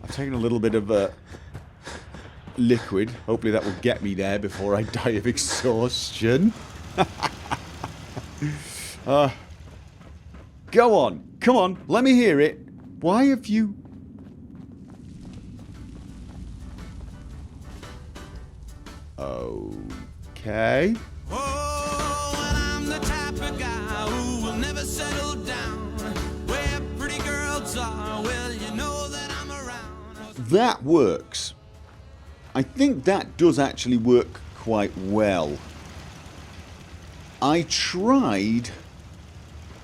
I've taken a little bit of liquid. Hopefully that will get me there before I die of exhaustion. Go on. Come on. Let me hear it. Why have you... Okay. Oh, and I'm the type of guy who will never settle down. Where pretty girls are, well, you know that I'm around. That works. I think that does actually work quite well. I tried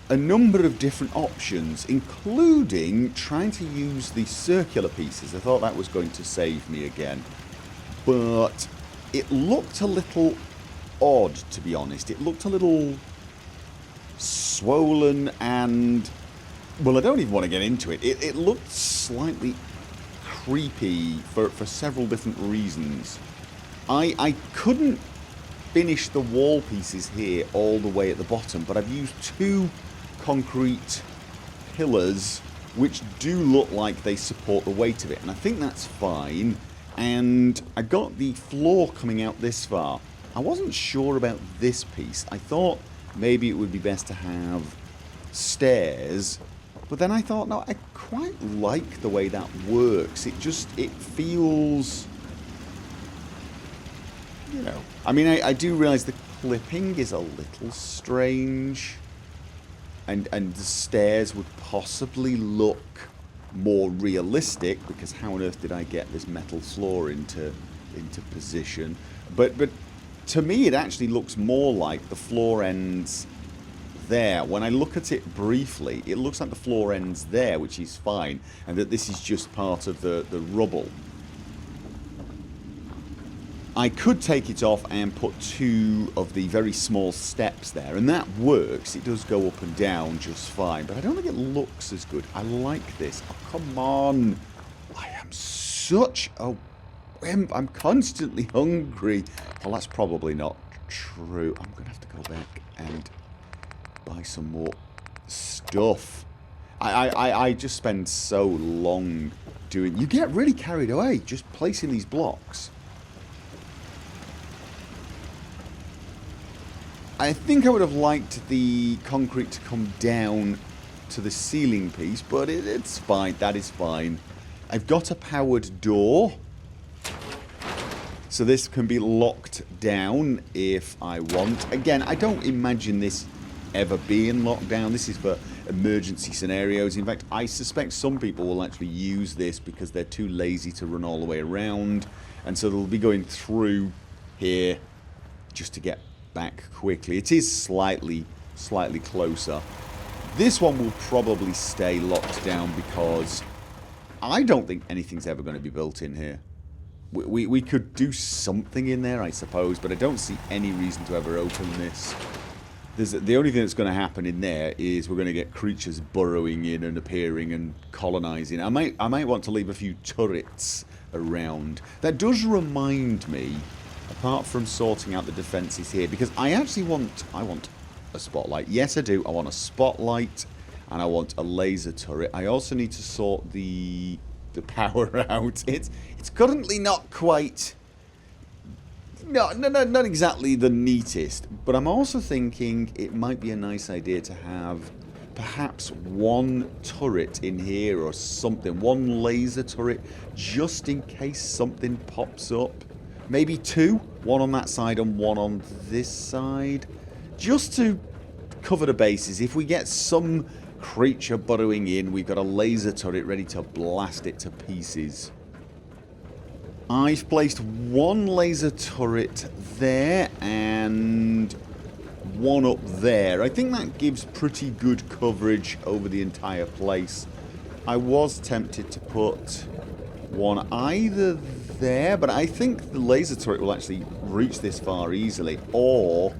a number of different options, including trying to use the circular pieces. I thought that was going to save me again. But it looked a little odd, to be honest. It looked a little swollen and... well, I don't even want to get into it. It looked slightly creepy for several different reasons. I couldn't finish the wall pieces here all the way at the bottom, but I've used 2 concrete pillars which do look like they support the weight of it, and I think that's fine. And I got the floor coming out this far. I wasn't sure about this piece. I thought maybe it would be best to have stairs, but then I thought, no, I quite like the way that works. It feels, you know, I mean, I do realise the clipping is a little strange, and the stairs would possibly look more realistic, because how on earth did I get this metal floor into position? But to me it actually looks more like the floor ends there. When I look at it briefly, it looks like the floor ends there, which is fine, and that this is just part of the rubble. I could take it off and put 2 of the very small steps there, and that works. It does go up and down just fine, but I don't think it looks as good. I like this. Oh, come on. I am such a wimp. I'm constantly hungry. Well, that's probably not true. I'm going to have to go back and buy some more stuff. I just spend so long doing... You get really carried away just placing these blocks. I think I would have liked the concrete to come down to the ceiling piece, but it's fine. That is fine. I've got a powered door, so this can be locked down if I want. Again, I don't imagine this ever being locked down. This is for emergency scenarios. In fact, I suspect some people will actually use this because they're too lazy to run all the way around, and so they'll be going through here just to get back quickly. It is slightly closer. This one will probably stay locked down because I don't think anything's ever going to be built in here. We could do something in there, I suppose, but I don't see any reason to ever open this. The only thing that's going to happen in there is we're going to get creatures burrowing in and appearing and colonizing. I might want to leave a few turrets around. That does remind me, apart from sorting out the defences here, because I want a spotlight. Yes, I do. I want a spotlight, and I want a laser turret. I also need to sort the power out. It's currently not quite... not exactly the neatest, but I'm also thinking it might be a nice idea to have perhaps 1 turret in here or something. 1 laser turret, just in case something pops up. Maybe 2, 1 on that side and 1 on this side, just to cover the bases. If we get some creature burrowing in, we've got a laser turret ready to blast it to pieces. I've placed 1 laser turret there and 1 up there. I think that gives pretty good coverage over the entire place. I was tempted to put 1 either there, but I think the laser turret will actually reach this far easily, or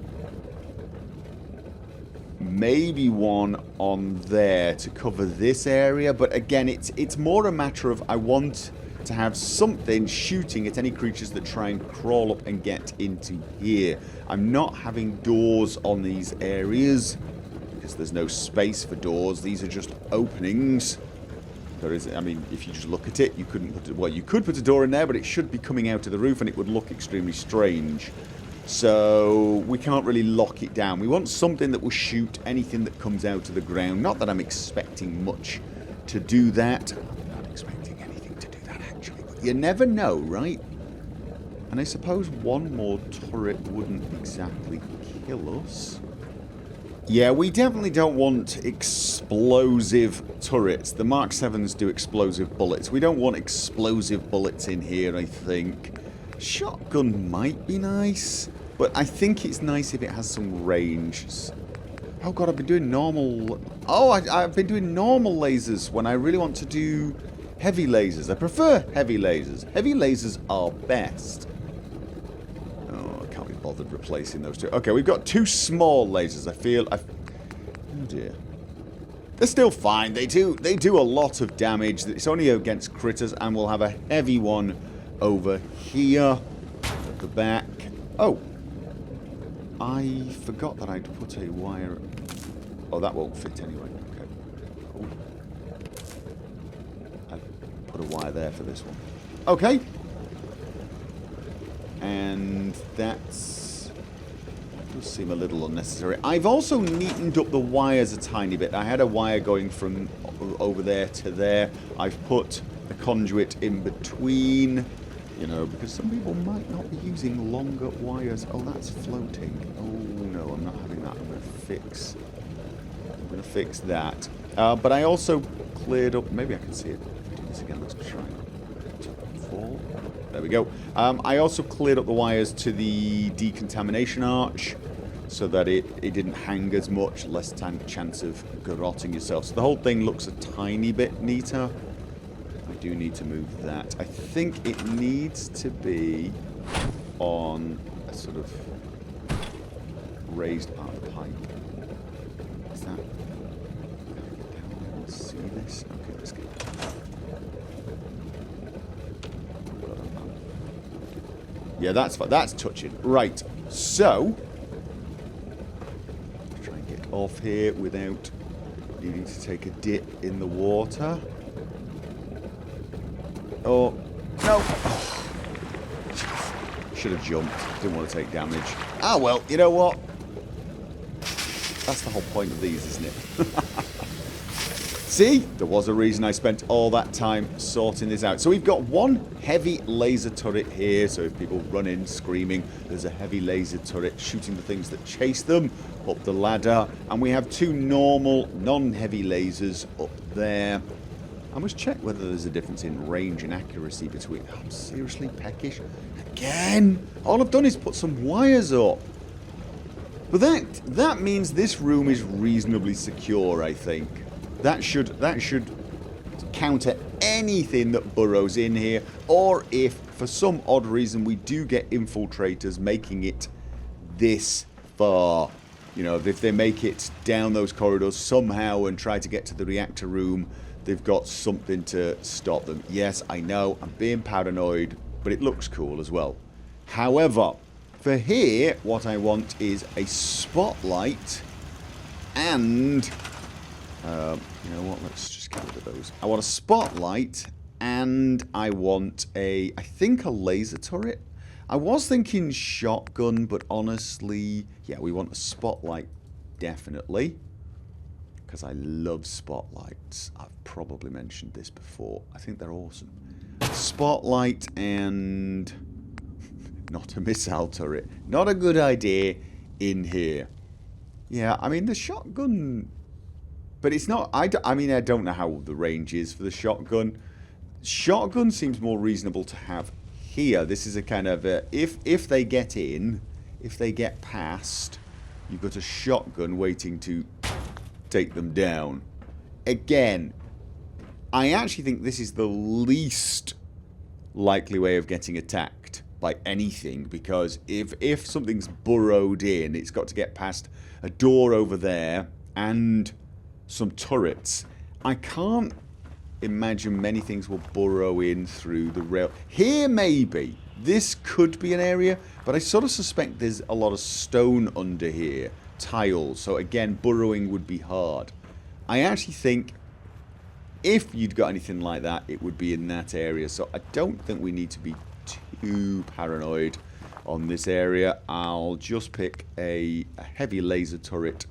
maybe 1 on there to cover this area. But again, it's more a matter of I want to have something shooting at any creatures that try and crawl up and get into here. I'm not having doors on these areas because there's no space for doors. These are just openings. There is, I mean, if you just look at it, you couldn't put it, well, you could put a door in there, but it should be coming out of the roof and it would look extremely strange. So we can't really lock it down. We want something that will shoot anything that comes out of the ground. Not that I'm expecting much to do that. I'm not expecting anything to do that, actually. But you never know, right? And I suppose one more turret wouldn't exactly kill us. Yeah, we definitely don't want explosive turrets. The Mark 7s do explosive bullets. We don't want explosive bullets in here, I think. Shotgun might be nice, but I think it's nice if it has some range. Oh god, I've been doing normal... Oh, I've been doing normal lasers when I really want to do heavy lasers. I prefer heavy lasers. Heavy lasers are best. Oh, I can't be bothered replacing those two. Okay, we've got two small lasers. I feel... Oh dear. They're still fine. They do a lot of damage. It's only against critters, and we'll have a heavy one over here at the back. Oh, I forgot that I'd put a wire. Oh, that won't fit anyway. Okay. Oh. I put a wire there for this one. Okay. And that's does seem a little unnecessary. I've also neatened up the wires a tiny bit. I had a wire going from over there to there. I've put a conduit in between. You know, because some people might not be using longer wires. Oh, that's floating. Oh, no, I'm not having that. I'm going to fix that. But I also cleared up... Maybe I can see it. Do this again. Let's try to fall. There we go. I also cleared up the wires to the decontamination arch so that it didn't hang as much. Less chance of garroting yourself. So the whole thing looks a tiny bit neater. Do need to move that. I think it needs to be on a sort of raised part of the pipe. Is that? Let's see this. Okay, let's get. Yeah, that's touching. Right. So try and get off here without needing to take a dip in the water. Oh, no. Oh. Should have jumped. Didn't want to take damage. Ah, well, you know what? That's the whole point of these, isn't it? See? There was a reason I spent all that time sorting this out. So we've got one heavy laser turret here. So if people run in screaming, there's a heavy laser turret shooting the things that chase them up the ladder. And we have two normal, non-heavy lasers up there. I must check whether there's a difference in range and accuracy between... Oh, I'm seriously peckish. Again! All I've done is put some wires up. But that means this room is reasonably secure, I think. That should counter anything that burrows in here. Or if, for some odd reason, we do get infiltrators making it this far. You know, if they make it down those corridors somehow and try to get to the reactor room... They've got something to stop them. Yes, I know, I'm being paranoid, but it looks cool as well. However, for here, what I want is a spotlight and... you know what, let's just get rid of those. I want a spotlight and I want I think a laser turret. I was thinking shotgun, but honestly, yeah, we want a spotlight, definitely. Because I love spotlights. I've probably mentioned this before. I think they're awesome. Spotlight and... not a missile turret. Not a good idea in here. Yeah, I mean, the shotgun... But it's not... I mean, I don't know how the range is for the shotgun. Shotgun seems more reasonable to have here. This is a kind of... if they get in, if they get past, you've got a shotgun waiting to... take them down. Again, I actually think this is the least likely way of getting attacked by anything, because if something's burrowed in, it's got to get past a door over there and some turrets. I can't imagine many things will burrow in through the rail. Here, maybe. This could be an area, but I sort of suspect there's a lot of stone under here. Tiles, so again, burrowing would be hard. I actually think if you'd got anything like that, it would be in that area. So I don't think we need to be too paranoid on this area. I'll just pick a heavy laser turret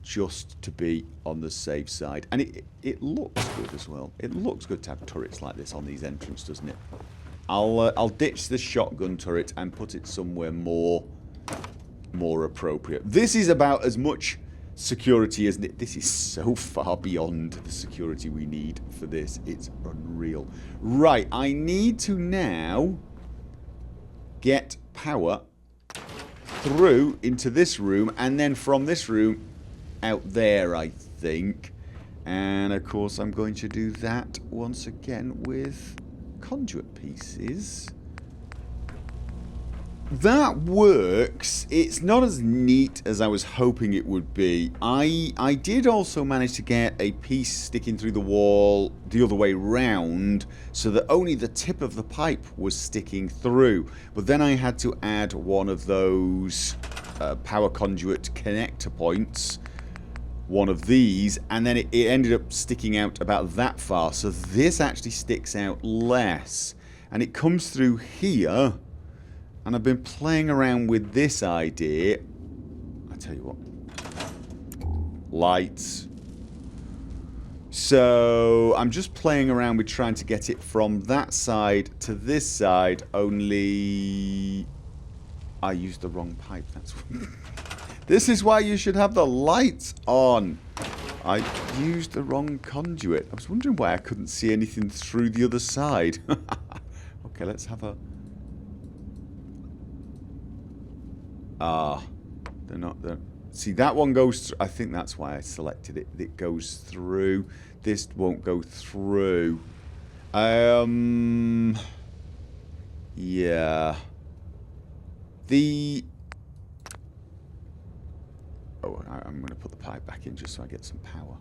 just to be on the safe side. And it looks good as well. It looks good to have turrets like this on these entrances, doesn't it? I'll ditch the shotgun turret and put it somewhere more appropriate. This is about as much security, isn't it? This is so far beyond the security we need for this. It's unreal. Right, I need to now get power through into this room, and then from this room out there, I think. And of course I'm going to do that once again with conduit pieces. That works. It's not as neat as I was hoping it would be. I did also manage to get a piece sticking through the wall the other way round, so that only the tip of the pipe was sticking through. But then I had to add one of those power conduit connector points, one of these, and then it ended up sticking out about that far. So this actually sticks out less, and it comes through here. And I've been playing around with this idea. I tell you what. Lights. So I'm just playing around with trying to get it from that side to this side, only I used the wrong pipe. That's this is why you should have the lights on. I used the wrong conduit. I was wondering why I couldn't see anything through the other side. Okay, let's have a... they're not there. See, that one goes through. I think that's why I selected it. It goes through. This won't go through. Yeah. Oh, I'm going to put the pipe back in just so I get some power.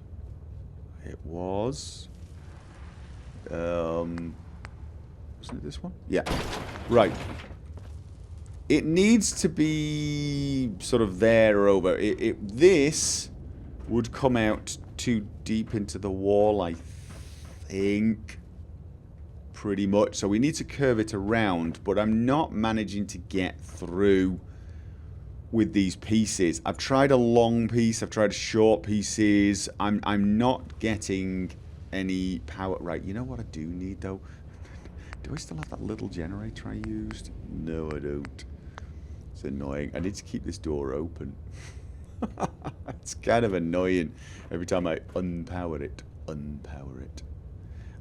It was... wasn't it this one? Yeah. Right. It needs to be sort of there or over. This would come out too deep into the wall, I think. Pretty much. So we need to curve it around, but I'm not managing to get through with these pieces. I've tried a long piece, I've tried short pieces. I'm not getting any power. Right, you know what I do need though? Do I still have that little generator I used? No, I don't. It's annoying. I need to keep this door open. It's kind of annoying every time I unpower it.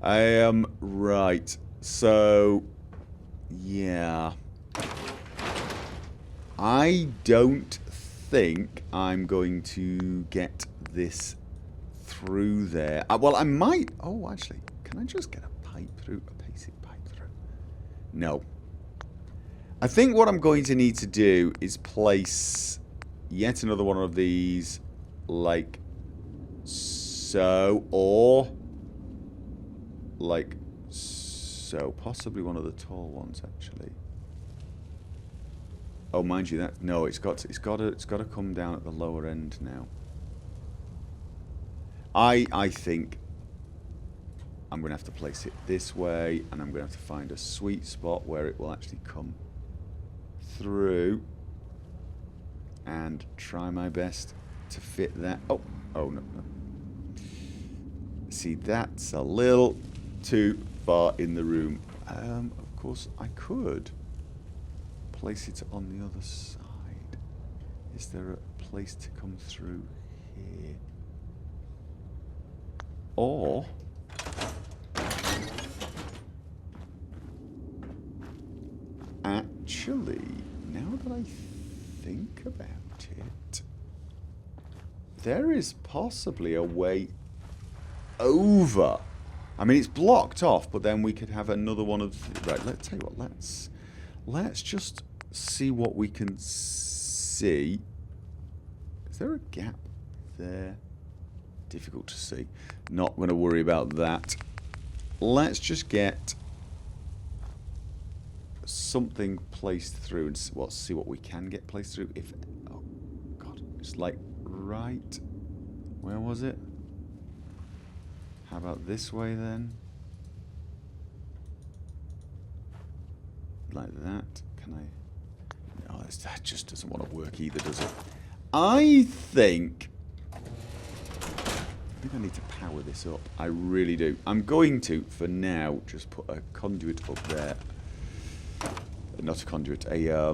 I am right. So, yeah. I don't think I'm going to get this through there. Well, I might. Oh, actually, can I just get a pipe through? A basic pipe through? No. I think what I'm going to need to do is place yet another one of these like so, or like so. Possibly one of the tall ones, actually. Oh, mind you, that no, it's got to come down at the lower end now. I think I'm going to have to place it this way, and I'm going to have to find a sweet spot where it will actually come through, and try my best to fit that. Oh no. See, that's a little too far in the room. Of course, I could place it on the other side. Is there a place to come through here? Or actually, now that I think about it, there is possibly a way over. I mean, it's blocked off, but then we could have another one of... Right, let's tell you what, let's just see what we can see. Is there a gap there? Difficult to see. Not going to worry about that. Let's just get something placed through and see what we can get placed through. If... Oh, God. It's like right... Where was it? How about this way then? Like that. Can I... No, that just doesn't want to work either, does it? I think I need to power this up. I really do. I'm going to, for now, just put a conduit up there. Not a conduit, a...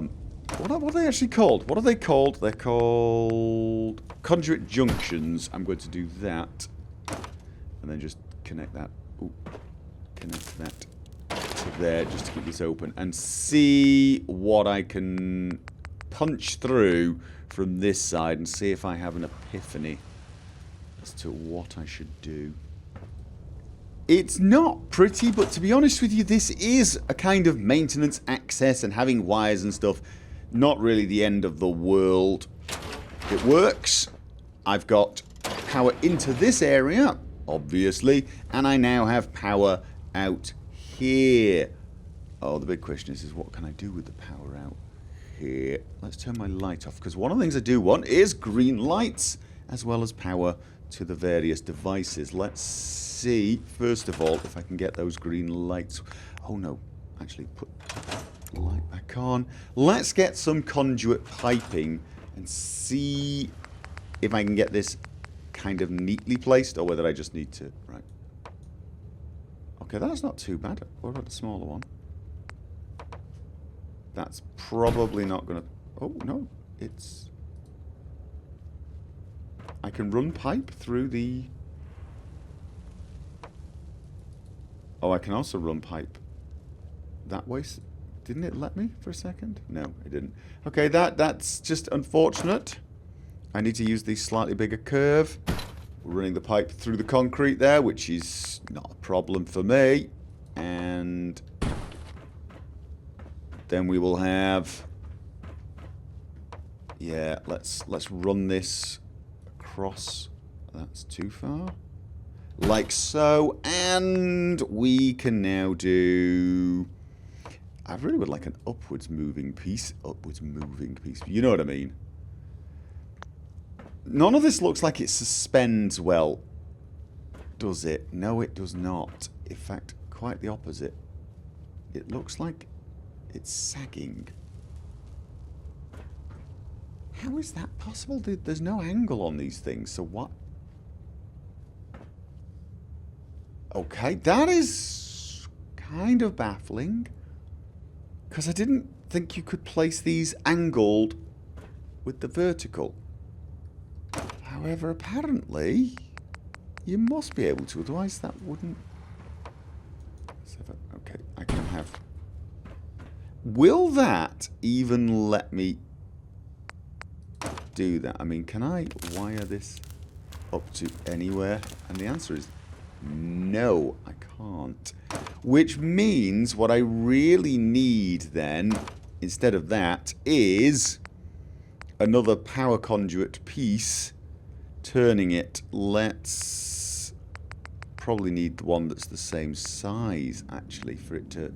What are they actually called? What are they called? They're called conduit junctions. I'm going to do that. And then just connect that. Ooh, connect that to there, just to keep this open. And see what I can punch through from this side and see if I have an epiphany as to what I should do. It's not pretty, but to be honest with you, this is a kind of maintenance access, and having wires and stuff, not really the end of the world. It works. I've got power into this area, obviously, and I now have power out here. Oh, the big question is what can I do with the power out here? Let's turn my light off, because one of the things I do want is green lights, as well as power to the various devices. Let's see, first of all, if I can get those green lights. Oh no, actually put the light back on. Let's get some conduit piping and see if I can get this kind of neatly placed, or whether I just need to... Right. Okay, that's not too bad. What about the smaller one? That's probably not going to... Oh, no. It's... I can run pipe through the... Oh, I can also run pipe that way. Didn't it let me for a second? No, it didn't. Okay, that's just unfortunate. I need to use the slightly bigger curve. We're running the pipe through the concrete there, which is not a problem for me. And then we will have... Yeah, let's run this across. That's too far. Like so. And we can now do... I really would like an upwards moving piece. Upwards moving piece. You know what I mean? None of this looks like it suspends well, does it? No, it does not. In fact, quite the opposite. It looks like it's sagging. How is that possible? There's no angle on these things, so what? Okay, that is kind of baffling. Because I didn't think you could place these angled with the vertical. However, apparently, you must be able to, otherwise that wouldn't... Okay, I can have... Will that even let me do that? I mean, can I wire this up to anywhere? And the answer is no, I can't. Which means what I really need then, instead of that, is another power conduit piece. Turning it, let's probably need the one that's the same size, actually, for it to... It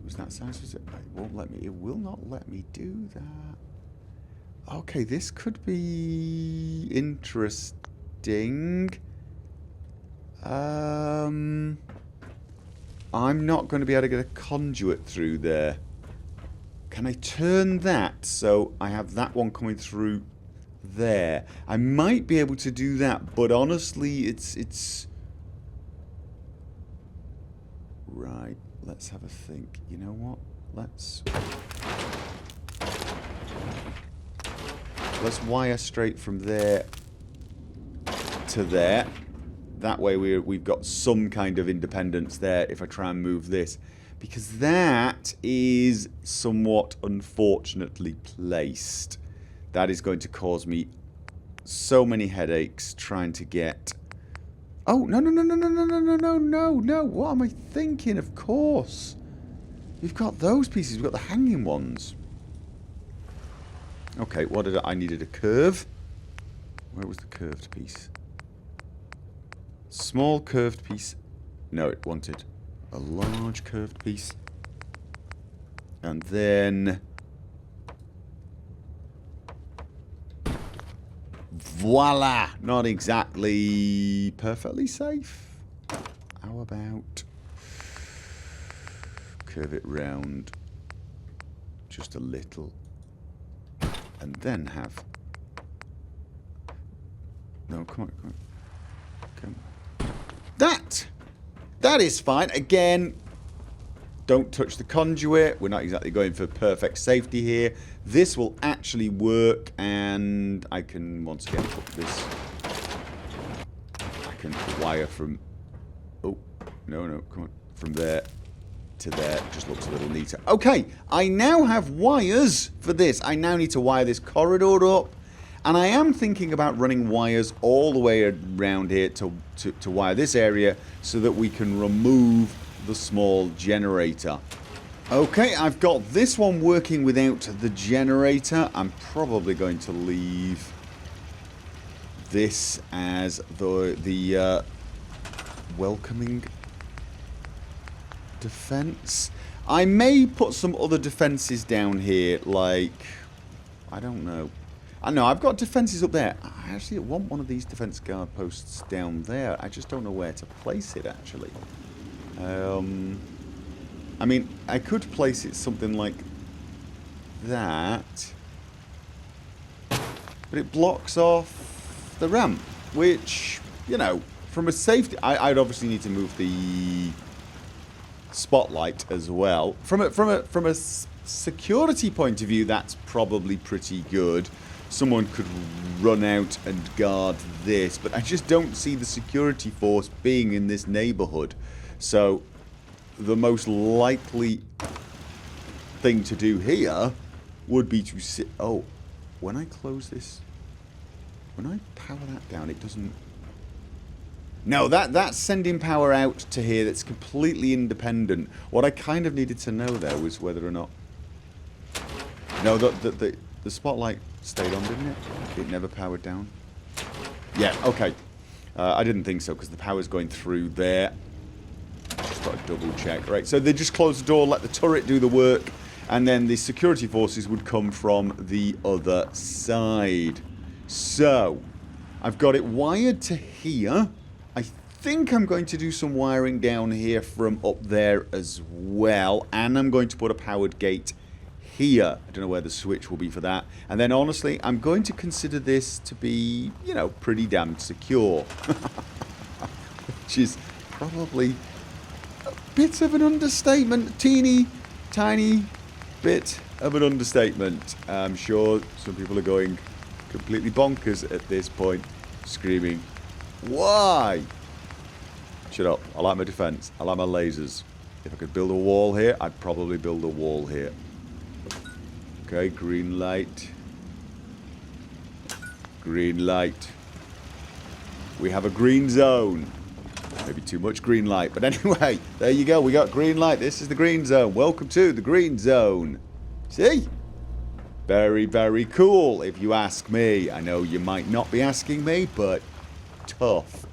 was that size, was it? It won't let me, it will not let me do that. Okay, this could be interesting. I'm not going to be able to get a conduit through there. Can I turn that so I have that one coming through there? I might be able to do that, but honestly, it's... Right, let's have a think. You know what? Let's wire straight from there to there. That way we've got some kind of independence there if I try and move this. Because that is somewhat unfortunately placed. That is going to cause me so many headaches trying to get... Oh, no. What am I thinking? Of course. We've got those pieces. We've got the hanging ones. Okay, what did I needed a curve. Where was the curved piece? Small curved piece. No, it wanted a large curved piece. And then Voila! Not exactly perfectly safe. How about curve it round just a little and then have... No, come on, come on. Come on. That is fine. Again, don't touch the conduit. We're not exactly going for perfect safety here. This will actually work, and I can once again put this... I can wire from... Oh, no, come on. From there to there. Just looks a little neater. Okay, I now have wires for this. I now need to wire this corridor up. And I am thinking about running wires all the way around here to wire this area so that we can remove the small generator. Okay, I've got this one working without the generator. I'm probably going to leave this as the welcoming defense. I may put some other defenses down here, like, I don't know. I know, I've got defences up there. I actually want one of these defence guard posts down there. I just don't know where to place it, actually. I mean, I could place it something like that. But it blocks off the ramp, which, you know, from a safety... I'd obviously need to move the spotlight as well. From a security point of view, that's probably pretty good. Someone could run out and guard this, but I just don't see the security force being in this neighborhood. So the most likely thing to do here would be to sit... Oh, when I close this... When I power that down, it doesn't... No, that's sending power out to here. That's completely independent. What I kind of needed to know there was whether or not... No, the spotlight stayed on, didn't it? It never powered down. Yeah, okay. I didn't think so, because the power's going through there. Just got to double check. Right, so they just close the door, let the turret do the work, and then the security forces would come from the other side. So, I've got it wired to here. I think I'm going to do some wiring down here from up there as well, and I'm going to put a powered gate here. I don't know where the switch will be for that. And then honestly, I'm going to consider this to be, you know, pretty damn secure. Which is probably a bit of an understatement. Teeny, tiny bit of an understatement. I'm sure some people are going completely bonkers at this point, screaming, why? Shut up. I like my defense. I like my lasers. If I could build a wall here, I'd probably build a wall here. Okay, green light. Green light. We have a green zone. Maybe too much green light. But anyway, there you go. We got green light. This is the green zone. Welcome to the green zone. See? Very, very cool, if you ask me. I know you might not be asking me, but tough.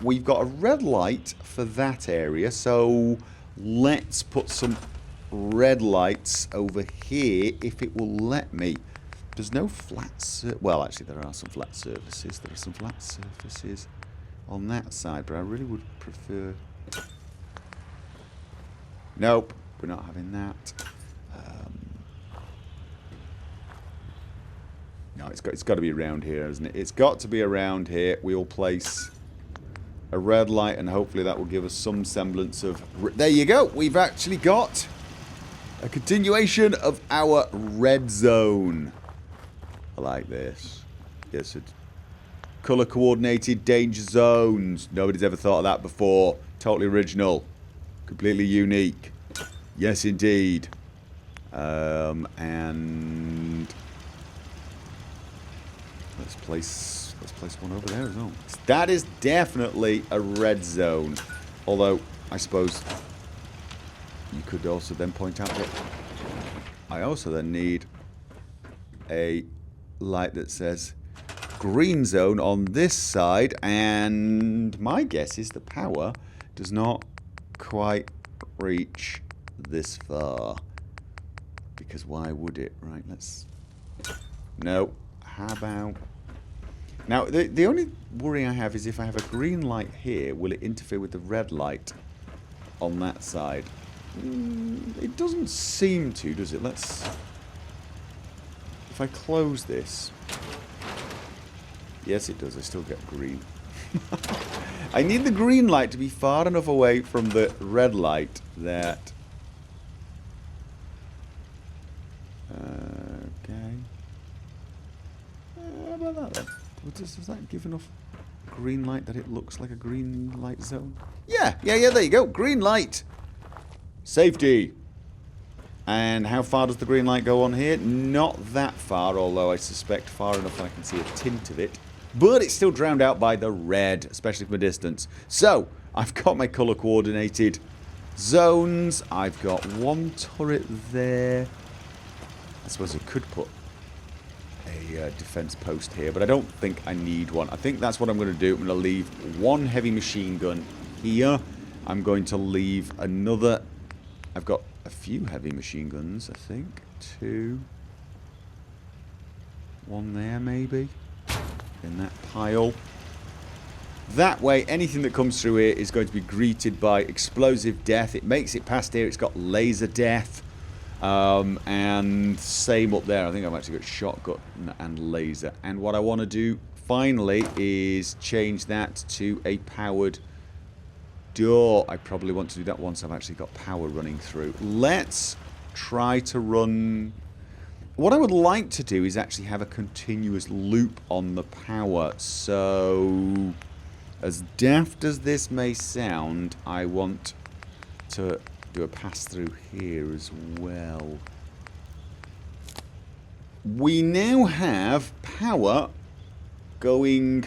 We've got a red light for that area, so let's put some red lights over here if it will let me. There's no flat well, actually there are some flat surfaces. There are some flat surfaces on that side, but I really would prefer... Nope, we're not having that. No, it's got to be around here, isn't it? It's got to be around here. We'll place a red light, and hopefully that will give us some semblance of... There you go! We've actually got a continuation of our red zone. I like this. Yes, it's color coordinated danger zones. Nobody's ever thought of that before. Totally original. Completely unique. Yes, indeed. And let's place one over there as well. That is definitely a red zone. Although, I suppose you could also then point out that I also then need a light that says green zone on this side, and my guess is the power does not quite reach this far. Because why would it? Right, let's... No. How about... Now, the only worry I have is if I have a green light here, will it interfere with the red light on that side? It doesn't seem to, does it? Let's... If I close this... Yes, it does. I still get green. I need the green light to be far enough away from the red light that... Okay. How about that then? Does that give enough green light that it looks like a green light zone? Yeah, there you go. Green light. Safety. And how far does the green light go on here? Not that far, although I suspect far enough that I can see a tint of it. But it's still drowned out by the red, especially from a distance. So, I've got my colour coordinated zones. I've got one turret there. I suppose I could put a defense post here, but I don't think I need one. I think that's what I'm going to do. I'm going to leave one heavy machine gun here. I'm going to leave another... I've got a few heavy machine guns, I think. 2. 1 there, maybe. In that pile. That way, anything that comes through here is going to be greeted by explosive death. It makes it past here. It's got laser death. And same up there. I think I've actually got shotgun and laser. And what I want to do finally is change that to a powered door. I probably want to do that once I've actually got power running through. Let's try to run... What I would like to do is actually have a continuous loop on the power. So, as daft as this may sound, I want to do a pass-through here as well. We now have power going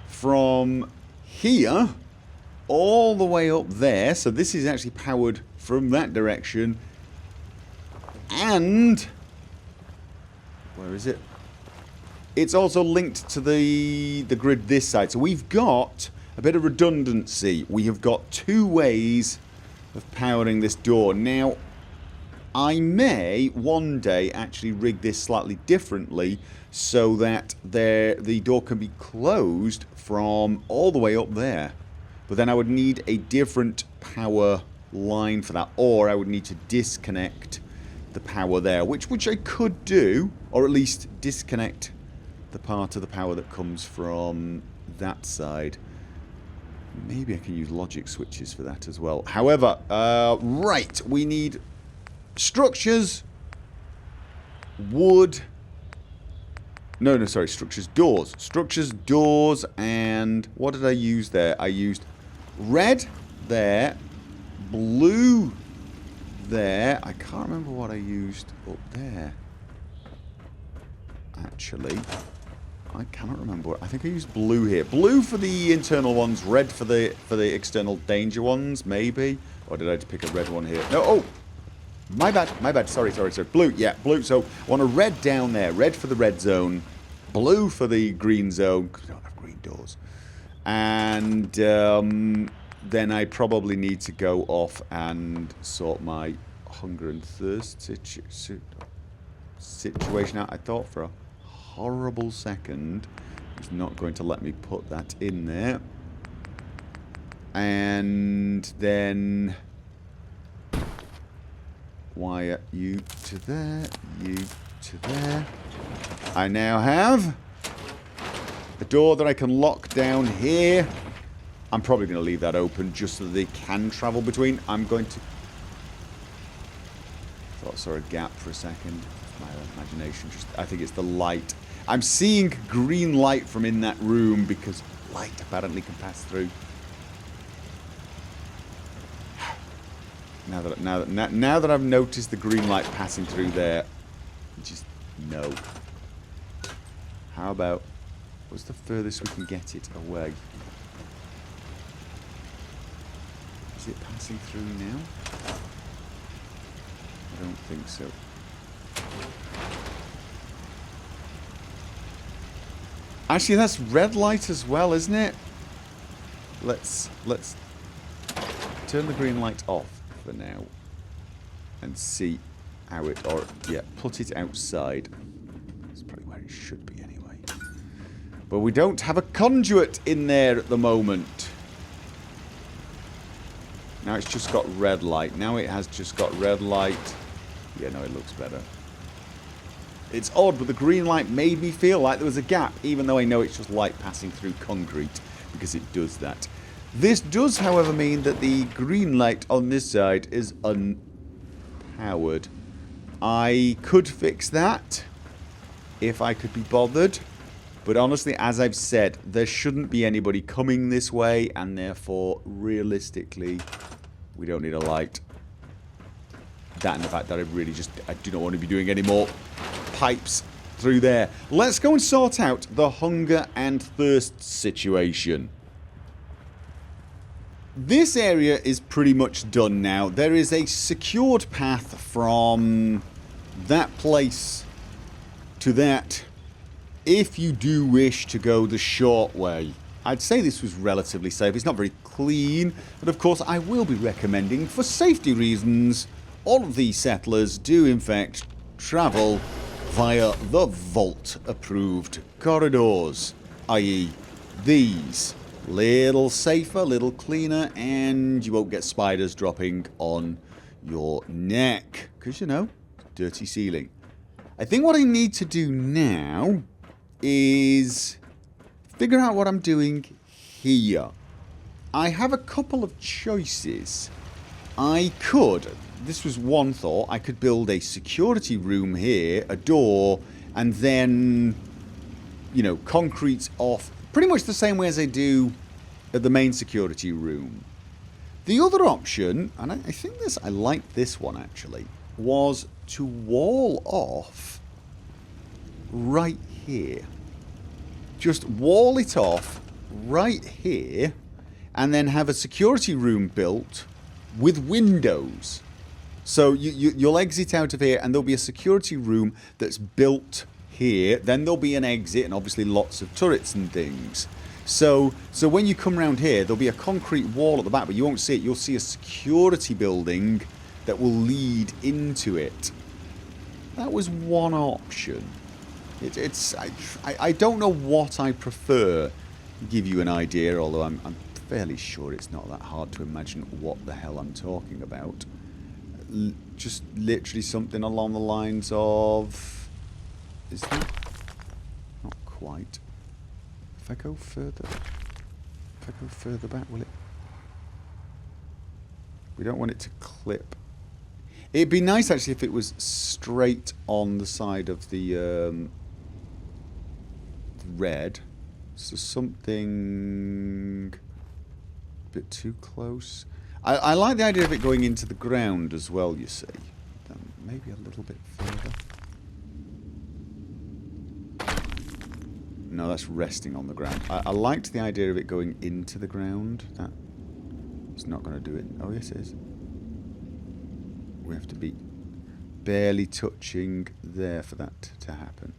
from here all the way up there. So this is actually powered from that direction. And... where is it? It's also linked to the grid this side. So we've got a bit of redundancy. We have got 2 ways of powering this door. Now, I may one day actually rig this slightly differently so that the door can be closed from all the way up there. But then I would need a different power line for that, or I would need to disconnect the power there, which I could do, or at least disconnect the part of the power that comes from that side. Maybe I can use logic switches for that as well. However, right, we need structures, wood... No, sorry, structures, doors. Structures, doors, and what did I use there? I used red there, blue there. I can't remember what I used up there. Actually, I cannot remember. I think I used blue here. Blue for the internal ones, red for the external danger ones, maybe. Or did I just pick a red one here? No, oh! My bad. Sorry. Blue, yeah, blue. So, I want a red down there. Red for the red zone. Blue for the green zone, because I don't have green doors. And then I probably need to go off and sort my hunger and thirst situation out. I thought for a horrible second it's not going to let me put that in there. And then wire you to there, you to there. I now have a door that I can lock down here. I'm probably going to leave that open just so that they can travel between. I'm going to... thought I saw a gap for a second. My imagination just... I think it's the light. I'm seeing green light from in that room because light apparently can pass through. Now that I've noticed the green light passing through there, just no. How about... what's the furthest we can get it away? Is it passing through now? I don't think so. Actually, that's red light as well, isn't it? Let's turn the green light off for now and see how it... or, yeah, put it outside. That's probably where It should be anyway. But we don't have a conduit in there at the moment. Now it's just got red light. Now it has just got red light. Yeah, no, it looks better. It's odd, but the green light made me feel like there was a gap, even though I know it's just light passing through concrete, because it does that. This does, however, mean that the green light on this side is unpowered. I could fix that if I could be bothered. But honestly, as I've said, there shouldn't be anybody coming this way, and therefore, realistically, we don't need a light. That and the fact that I do not want to be doing any more pipes through there. Let's go and sort out the hunger and thirst situation. This area is pretty much done now. There is a secured path from that place to that. If you do wish to go the short way, I'd say this was relatively safe. It's not very clean, but of course I will be recommending, for safety reasons, all of these settlers do in fact travel via the Vault-approved corridors, i.e. these. Little safer, little cleaner, and you won't get spiders dropping on your neck, because, you know, dirty ceiling. I think what I need to do now is figure out what I'm doing here. I have a couple of choices. I could, this was one thought, I could build a security room here, a door, and then, you know, concrete off pretty much the same way as I do at the main security room. The other option, and I think this, I like this one actually, was to wall off right here. Just wall it off right here and then have a security room built with windows. So you'll exit out of here and there'll be a security room that's built here. Then there'll be an exit and obviously lots of turrets and things. So when you come around here, there'll be a concrete wall at the back, but you won't see it. You'll see a security building that will lead into it. That was one option. I don't know what I prefer. Give you an idea, although I'm fairly sure it's not that hard to imagine what the hell I'm talking about. Just literally something along the lines of... Is that? Not quite. If I go further back, will it? We don't want it to clip. It'd be nice actually if it was straight on the side of the red. So something a bit too close. I like the idea of it going into the ground as well, you see. Maybe a little bit further. No, that's resting on the ground. I liked the idea of it going into the ground. That it's not going to do it. Oh, yes, it is. We have to be barely touching there for that to happen.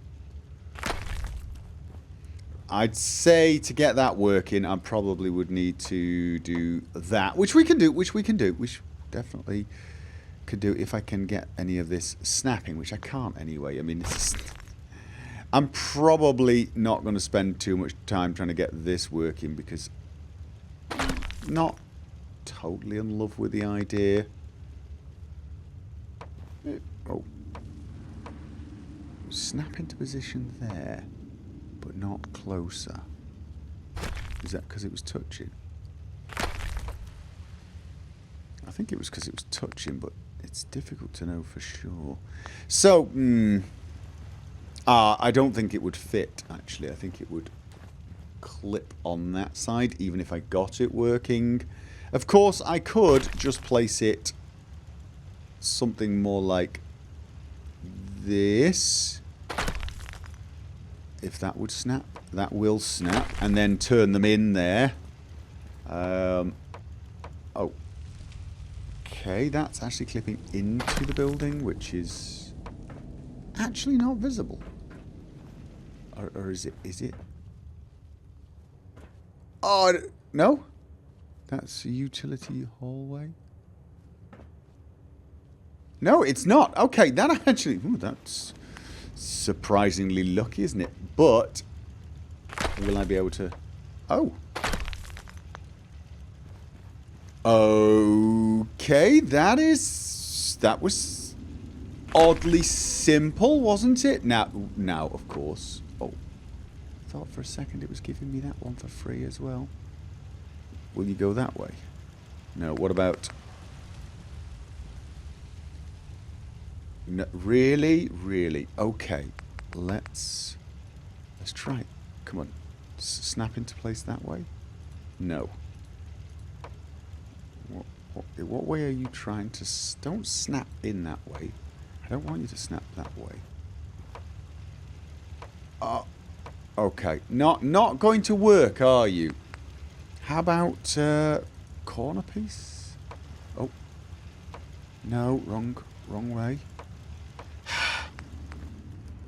I'd say to get that working, I probably would need to do that, which we can do, which definitely could do if I can get any of this snapping, which I can't anyway. I mean, I'm probably not going to spend too much time trying to get this working because I'm not totally in love with the idea. Oh. Snap into position there, but not closer. Is that because it was touching? I think it was because it was touching, but it's difficult to know for sure. So, I don't think it would fit, actually. I think it would clip on that side, even if I got it working. Of course, I could just place it something more like this. If that would snap, that will snap, and then turn them in there. Okay, that's actually clipping into the building, which is actually not visible. Or is it? Is it? Oh, no? That's a utility hallway? No, it's not. Okay, that actually... Ooh, surprisingly lucky, isn't it? But will I be able to... Oh. Okay, that was oddly simple, wasn't it? Now, of course. Oh, I thought for a second it was giving me that one for free as well. Will you go that way? No, what about... No, really? Really? Okay, let's try it. Come on. Snap into place that way? No. What way are you trying to... Don't snap in that way. I don't want you to snap that way. Okay. Not going to work, are you? How about corner piece? Oh. No, wrong way.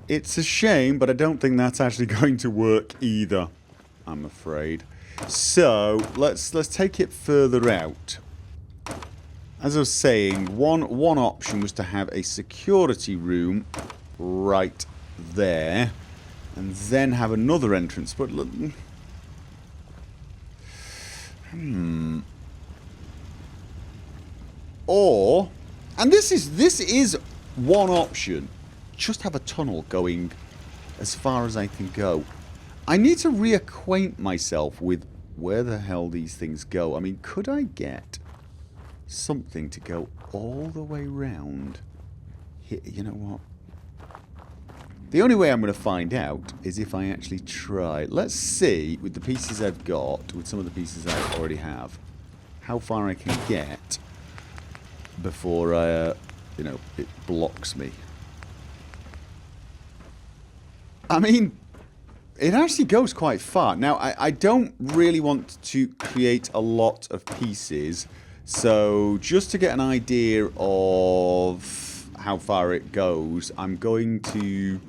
It's a shame, but I don't think that's actually going to work either, I'm afraid. So, let's take it further out. As I was saying, one option was to have a security room right there, and then have another entrance. But look, or, and this is one option. Just have a tunnel going as far as I can go. I need to reacquaint myself with where the hell these things go. I mean, could I get something to go all the way round here? You know what? The only way I'm going to find out is if I actually try. Let's see, with the pieces I've got, with some of the pieces I already have, how far I can get before you know, it blocks me. I mean, it actually goes quite far. Now, I don't really want to create a lot of pieces, so just to get an idea of how far it goes, I'm going to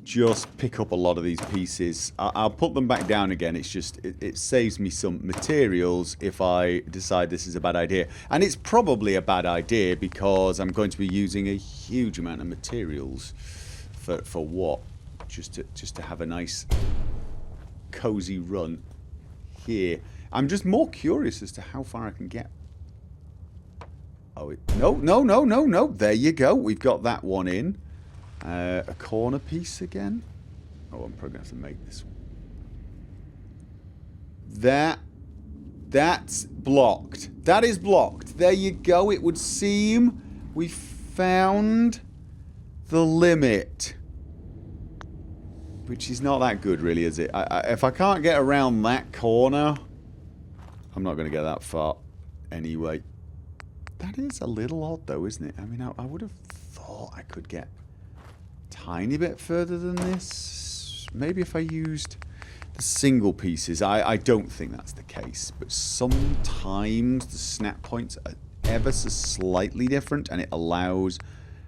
just pick up a lot of these pieces. I'll put them back down again. It's just, it saves me some materials if I decide this is a bad idea. And it's probably a bad idea because I'm going to be using a huge amount of materials for what? Just to have a nice cozy run here. I'm just more curious as to how far I can get. Oh, no. There you go. We've got that one in. A corner piece again. Oh, I'm probably going to have to make this one. That's blocked. That is blocked. There you go. It would seem we found the limit. Which is not that good, really, is it? If I can't get around that corner, I'm not going to get that far anyway. That is a little odd, though, isn't it? I mean, I would have thought I could get a tiny bit further than this. Maybe if I used the single pieces. I don't think that's the case. But sometimes the snap points are ever so slightly different, and it allows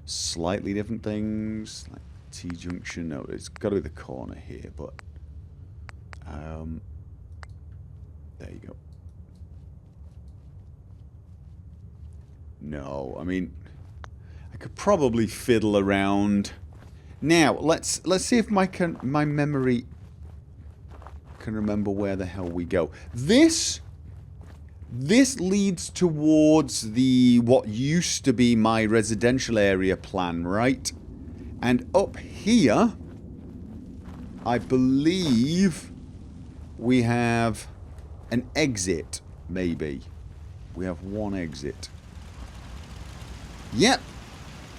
slightly different things. Like T-junction, no, it's got to be the corner here, but there you go. No, I mean, I could probably fiddle around. Now, let's see if my memory can remember where the hell we go. This leads towards what used to be my residential area plan, right? And up here, I believe we have an exit, maybe. We have one exit. Yep.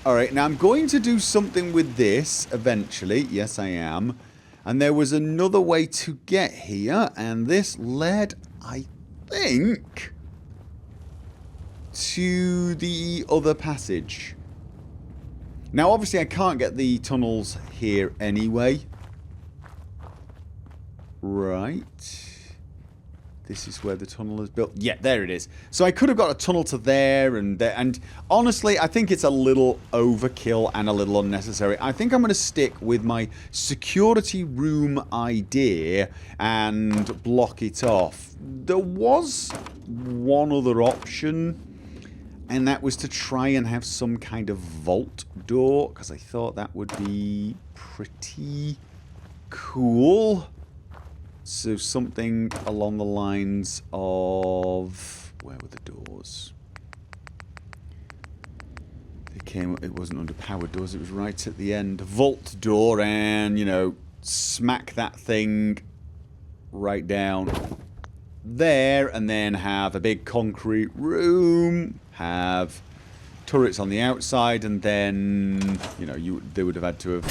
Alright, now I'm going to do something with this eventually. Yes, I am. And there was another way to get here, and this led, I think, to the other passage. Now, obviously, I can't get the tunnels here anyway. Right. This is where the tunnel is built. Yeah, there it is. So I could have got a tunnel to there and there. And honestly, I think it's a little overkill and a little unnecessary. I think I'm going to stick with my security room idea and block it off. There was one other option. And that was to try and have some kind of vault door, because I thought that would be pretty cool. So something along the lines of... Where were the doors? They came... It wasn't under powered doors, it was right at the end. Vault door, and, you know, smack that thing right down there, and then have a big concrete room, have turrets on the outside, and then, you know, they would have had to have...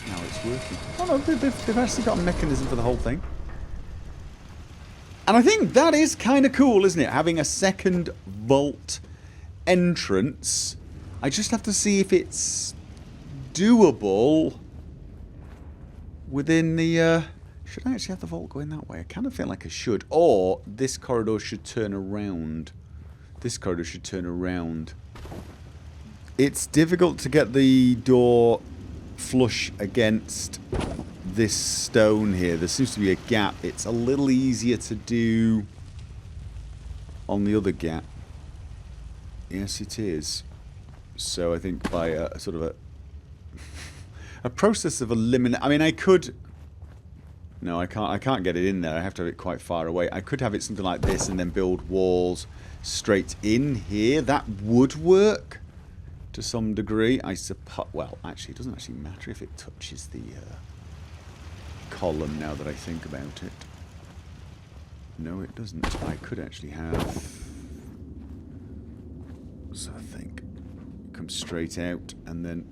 Now it's working. Oh no, they've actually got a mechanism for the whole thing. And I think that is kind of cool, isn't it? Having a second vault entrance. I just have to see if it's doable within the... Should I actually have the vault going that way? I kind of feel like I should. Or this corridor should turn around. This corridor should turn around. It's difficult to get the door flush against this stone here. There seems to be a gap. It's a little easier to do on the other gap. Yes, it is. So I think by a sort of a process of eliminate. I mean, I could. No, I can't. I can't get it in there. I have to have it quite far away. I could have it something like this, and then build walls straight in here. That would work to some degree, I suppose. Well, actually, it doesn't actually matter if it touches the column. Now that I think about it, no, it doesn't. I could actually have. So I think come straight out, and then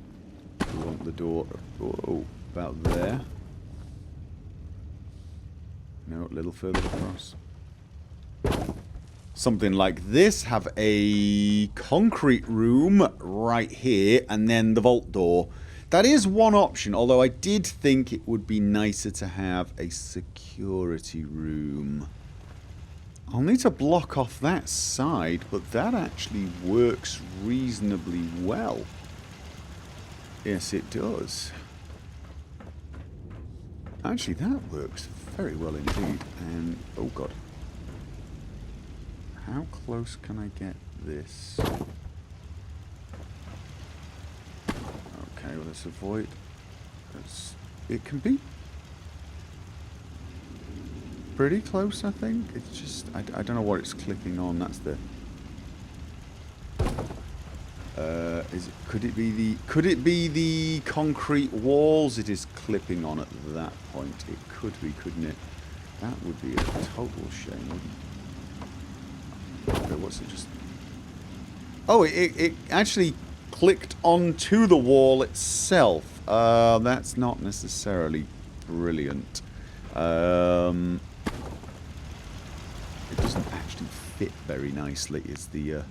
we want the door. Oh, about there. No, a little further across. Something like this. Have a concrete room right here, and then the vault door. That is one option, although I did think it would be nicer to have a security room. I'll need to block off that side, but that actually works reasonably well. Yes, it does. Actually, that works very well indeed. And, oh god. How close can I get this? Okay, well, let's avoid. It can be pretty close, I think. It's just, I don't know what it's clipping on. That's the... could it be the concrete walls it is clipping on at that point? It could be, couldn't it? That would be a total shame, wouldn't it? Okay, what's it just... Oh, it actually clicked onto the wall itself. That's not necessarily brilliant. It doesn't actually fit very nicely, is the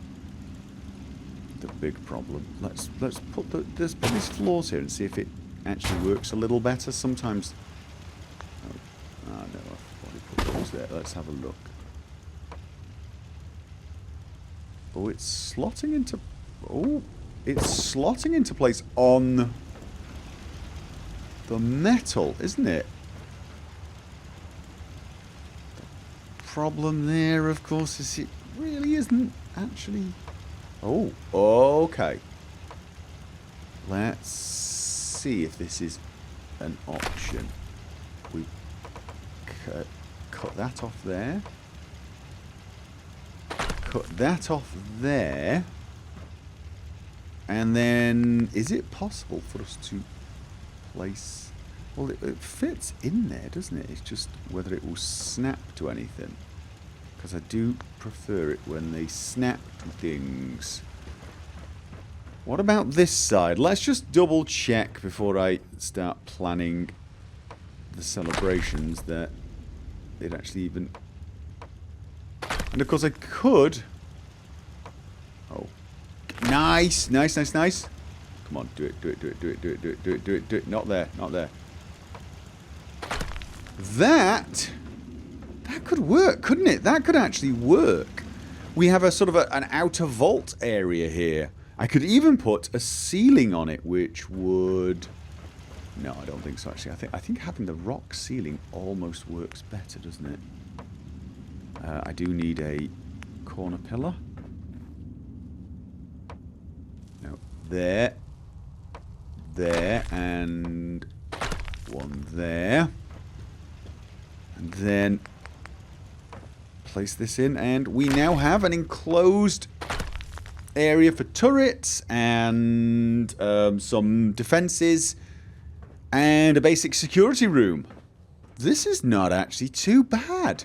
big problem. Let's put these floors here and see if it actually works a little better. Sometimes... Oh, no, I've already put those there. Let's have a look. Oh, it's slotting into... Oh, it's slotting into place on the metal, isn't it? The problem there, of course, is it really isn't actually... Oh, okay. Let's see if this is an option. We cut that off there. Cut that off there. And then, is it possible for us to place... Well, it fits in there, doesn't it? It's just whether it will snap to anything. Because I do prefer it when they snap to things. What about this side? Let's just double check before I start planning the celebrations that they'd actually even... And of course I could... Oh. Nice, nice, nice, nice. Come on, do it, do it, do it, do it, do it, do it, do it, do it, do it. Not there, not there. That could work, couldn't it? That could actually work. We have a sort of an outer vault area here. I could even put a ceiling on it, which would No, I don't think so, actually. I think having the rock ceiling almost works better, doesn't it? I do need a corner pillar. No, there. There, and one there. And then place this in, and we now have an enclosed area for turrets and some defenses and a basic security room. This is not actually too bad.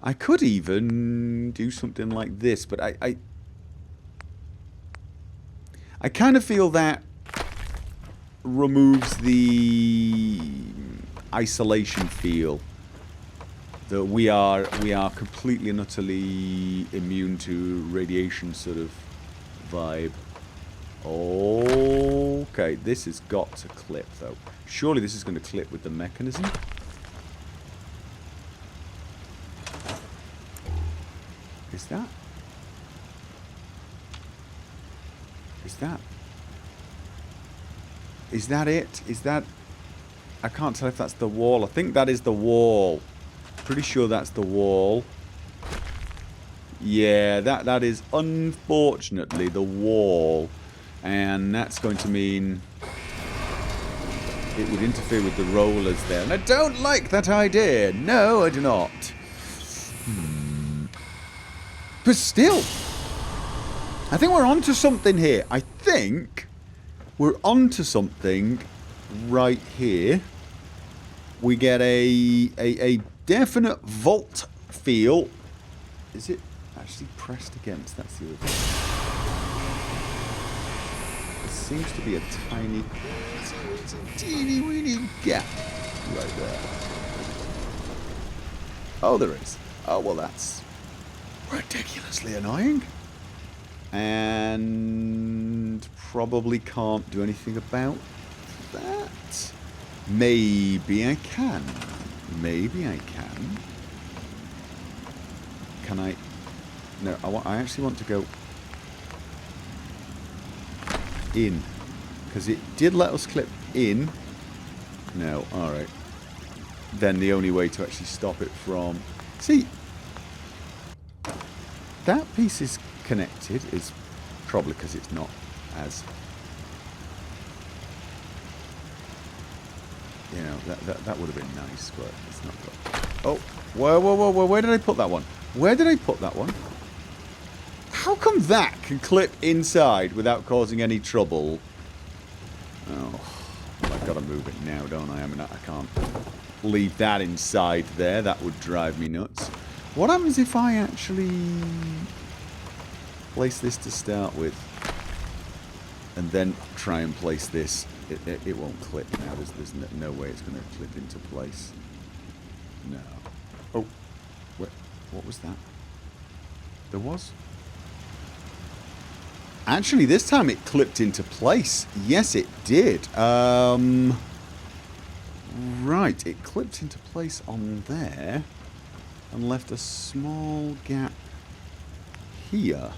I could even do something like this, but I kind of feel that removes the isolation feel. That we are completely and utterly immune to radiation sort of vibe. Okay, this has got to clip though. Surely this is going to clip with the mechanism. Is that? Is that? Is that it? Is that? I can't tell if that's the wall. I think that is the wall. Pretty sure that's the wall. Yeah, that is unfortunately the wall. And that's going to mean it would interfere with the rollers there. And I don't like that idea. No, I do not. But still, I think we're onto something here. I think we're onto something right here. We get a definite vault feel. Is it actually pressed against? That's the other thing. There seems to be a tiny, teeny weeny gap right there. Oh, there is. Oh, well, that's ridiculously annoying. And probably can't do anything about that. Maybe I can. Maybe I can. Can I? No, I actually want to go in. Because it did let us clip in. No, alright. Then the only way to actually stop it from... See, that piece is connected. Is probably because it's not as... You know, that would have been nice, but it's not good. Oh, whoa, where did I put that one? Where did I put that one? How come that can clip inside without causing any trouble? Oh, well, I've got to move it now, don't I? I mean, I can't leave that inside there. That would drive me nuts. What happens if I actually place this to start with? And then try and place this. It won't clip now. There's no way it's going to clip into place. No. Oh, what was that? There was? Actually, this time it clipped into place. Yes, it did. Right, it clipped into place on there and left a small gap here.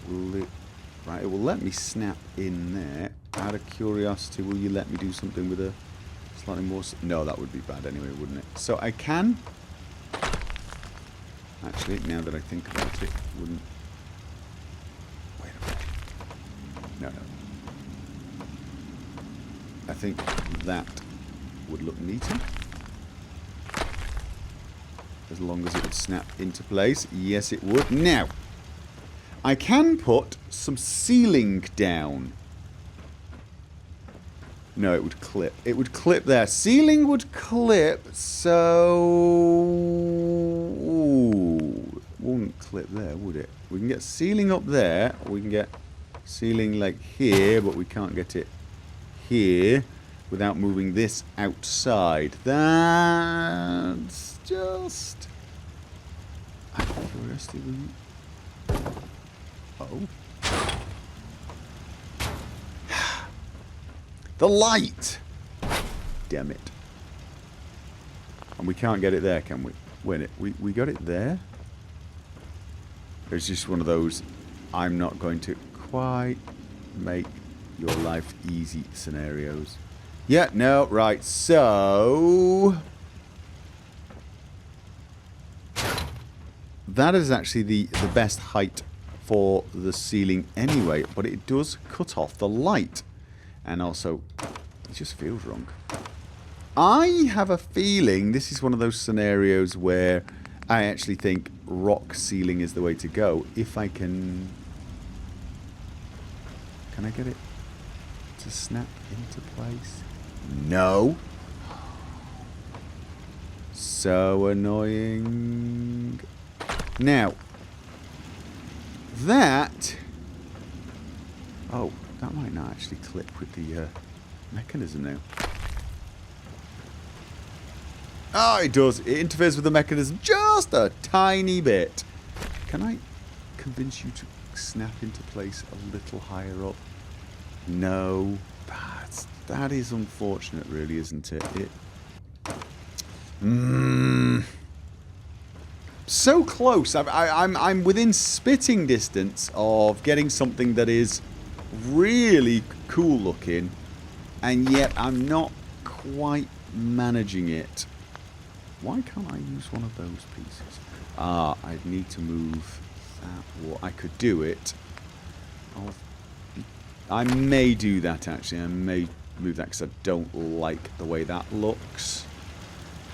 Right, it will let me snap in there. Out of curiosity, will you let me do something with a slightly more... No, that would be bad anyway, wouldn't it? So I can... Actually, now that I think about it, wouldn't... Wait a minute. No. I think that would look neater. As long as it would snap into place. Yes, it would. Now, I can put some ceiling down. No, it would clip. It would clip there. Ceiling would clip, so... Ooh, it wouldn't clip there, would it? We can get ceiling up there. We can get ceiling like here, but we can't get it here without moving this outside. That's just... Out of curiosity, will you... Oh. The light! Damn it. And we can't get it there, can we? Wait, we got it there? It's just one of those I'm not going to quite make your life easy scenarios. Yeah, no, right, so... that is actually the best height for the ceiling anyway, but it does cut off the light. And also, it just feels wrong. I have a feeling this is one of those scenarios where I actually think rock ceiling is the way to go. If I can... can I get it to snap into place? No. So annoying. Now, that... oh, that might not actually clip with the mechanism now. Oh, it does. It interferes with the mechanism just a tiny bit. Can I convince you to snap into place a little higher up? No. That is unfortunate, really, isn't it? So close. I'm within spitting distance of getting something that is really cool looking, and yet I'm not quite managing it. Why can't I use one of those pieces? I'd need to move that wall. I could do it. I may do that, actually. I may move that because I don't like the way that looks.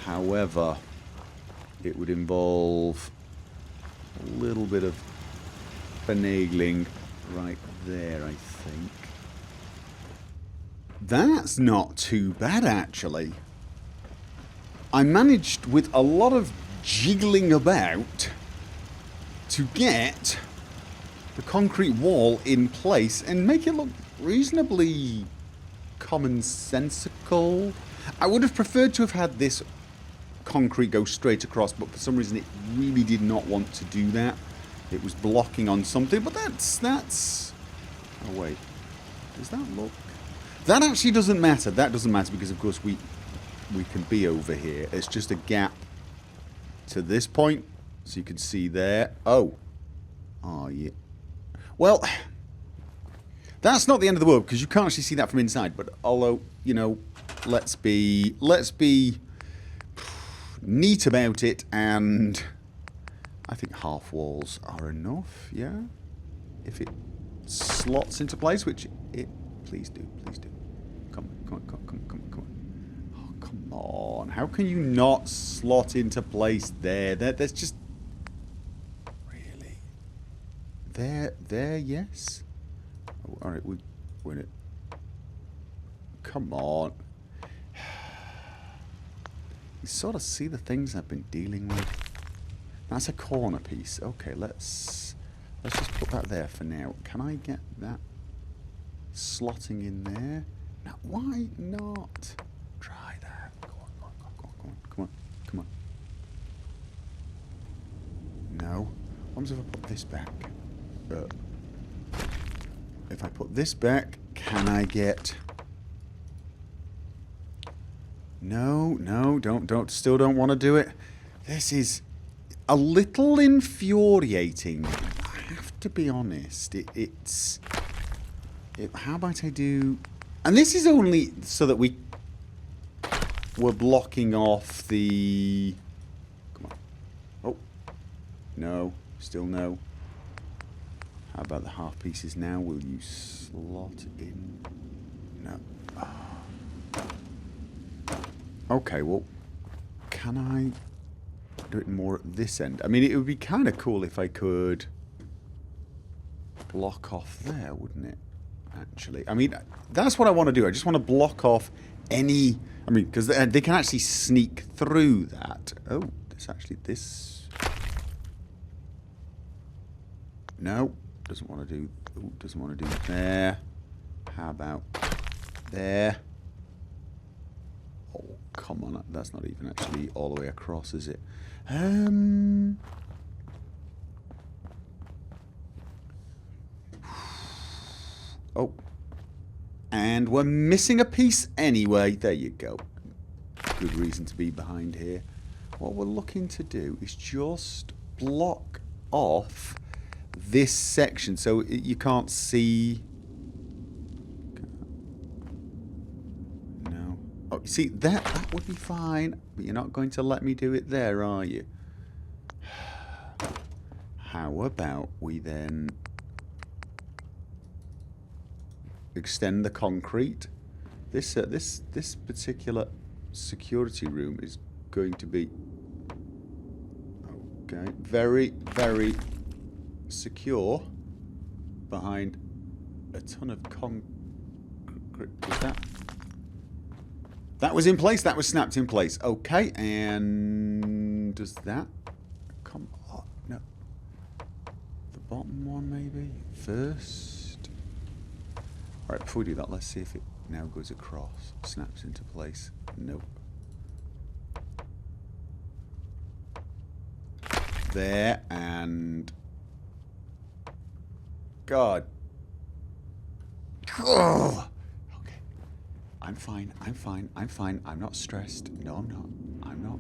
However, it would involve a little bit of finagling right there, I think. That's not too bad, actually. I managed, with a lot of jiggling about, to get the concrete wall in place and make it look reasonably commonsensical. I would have preferred to have had this concrete go straight across, but for some reason it really did not want to do that. It was blocking on something, but that's... oh, wait. Does that look... that actually doesn't matter. That doesn't matter because, of course, we can be over here. It's just a gap to this point, so you can see there. Oh. Oh, yeah. Well, that's not the end of the world, because you can't actually see that from inside. But although, you know, let's be neat about it, and I think half walls are enough, yeah? If it slots into place, which it... please do, please do. Come on. Oh, come on. How can you not slot into place there? There's just... really? There, yes? Oh, alright, we win it. Come on. You sort of see the things I've been dealing with. That's a corner piece. Okay, let's just put that there for now. Can I get that slotting in there? Now, why not try that? Come on. No. What happens if I put this back? If I put this back, can I get... no, still don't want to do it. This is a little infuriating. I have to be honest. How about I do... and this is only so that we're blocking off the... come on. Oh. No. Still no. How about the half pieces now? Will you slot in? No. Okay, well, can I do it more at this end? I mean, it would be kind of cool if I could block off there, wouldn't it? Actually, I mean, that's what I want to do. I just want to block off any... I mean, because they can actually sneak through that. Oh, there's actually this... no, doesn't want to do... ooh, doesn't want to do there. How about there? Oh, come on. That's not even actually all the way across, is it? Oh. And we're missing a piece anyway. There you go. Good reason to be behind here. What we're looking to do is just block off this section so you can't see... You see, that would be fine, but you're not going to let me do it there, are you? How about we then extend the concrete? This particular security room is going to be very, very secure behind a ton of concrete. Was that was in place? That was snapped in place. Okay, and does that come on? No. The bottom one, maybe? First? Alright, before we do that, let's see if it now goes across. Snaps into place. Nope. There, and... God. Oh. Okay. I'm fine. I'm fine. I'm fine. I'm not stressed. No, I'm not. I'm not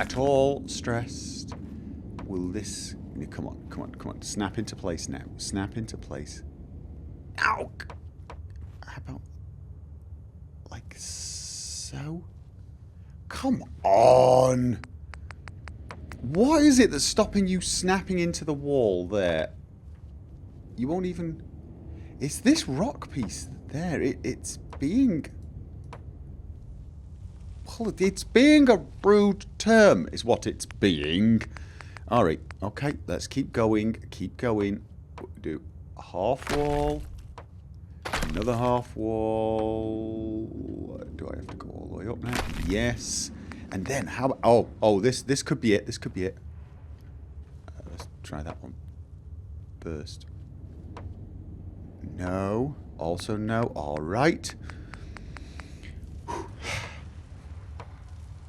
at all stressed. Will this... Come on. Come on. Come on. Snap into place now. Snap into place. Ow! How about... like so? Come on! What is it that's stopping you snapping into the wall there? You won't even... It's this rock piece there. It's being... Well, it's being a rude term, is what it's being. Alright, okay, let's keep going. Keep going. Do a half wall. Another half wall. Do I have to go all the way up now? Yes. And then how about... Oh, this could be it. This could be it. Let's try that one first. No. Also no. All right.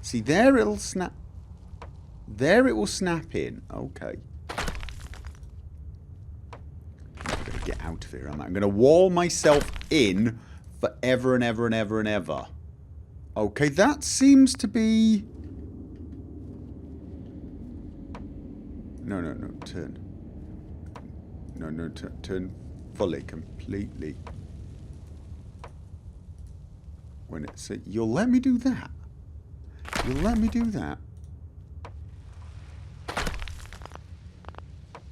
See, there it'll snap. There it will snap in. Okay. I'm going to get out of here. I'm going to wall myself in forever and ever and ever and ever. Okay, that seems to be... No, turn. No, turn fully, completely. When it's... You'll let me do that? You'll let me do that?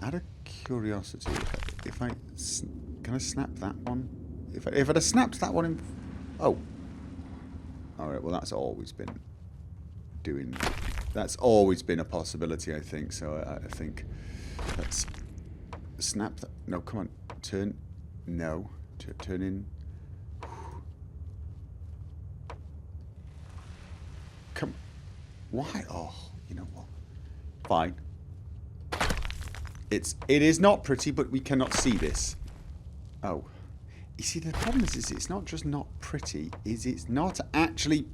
Out of curiosity, if I... Can I snap that one? If I'd have snapped that one in... Oh. Alright, well that's always been doing... That's always been a possibility, I think. So I think... Let's snap that... No, come on. Turn... No. Turn in... Come... Why? Oh, you know what? Fine. It is not pretty, but we cannot see this. Oh. You see, the problem is it's not just not pretty, it's not actually...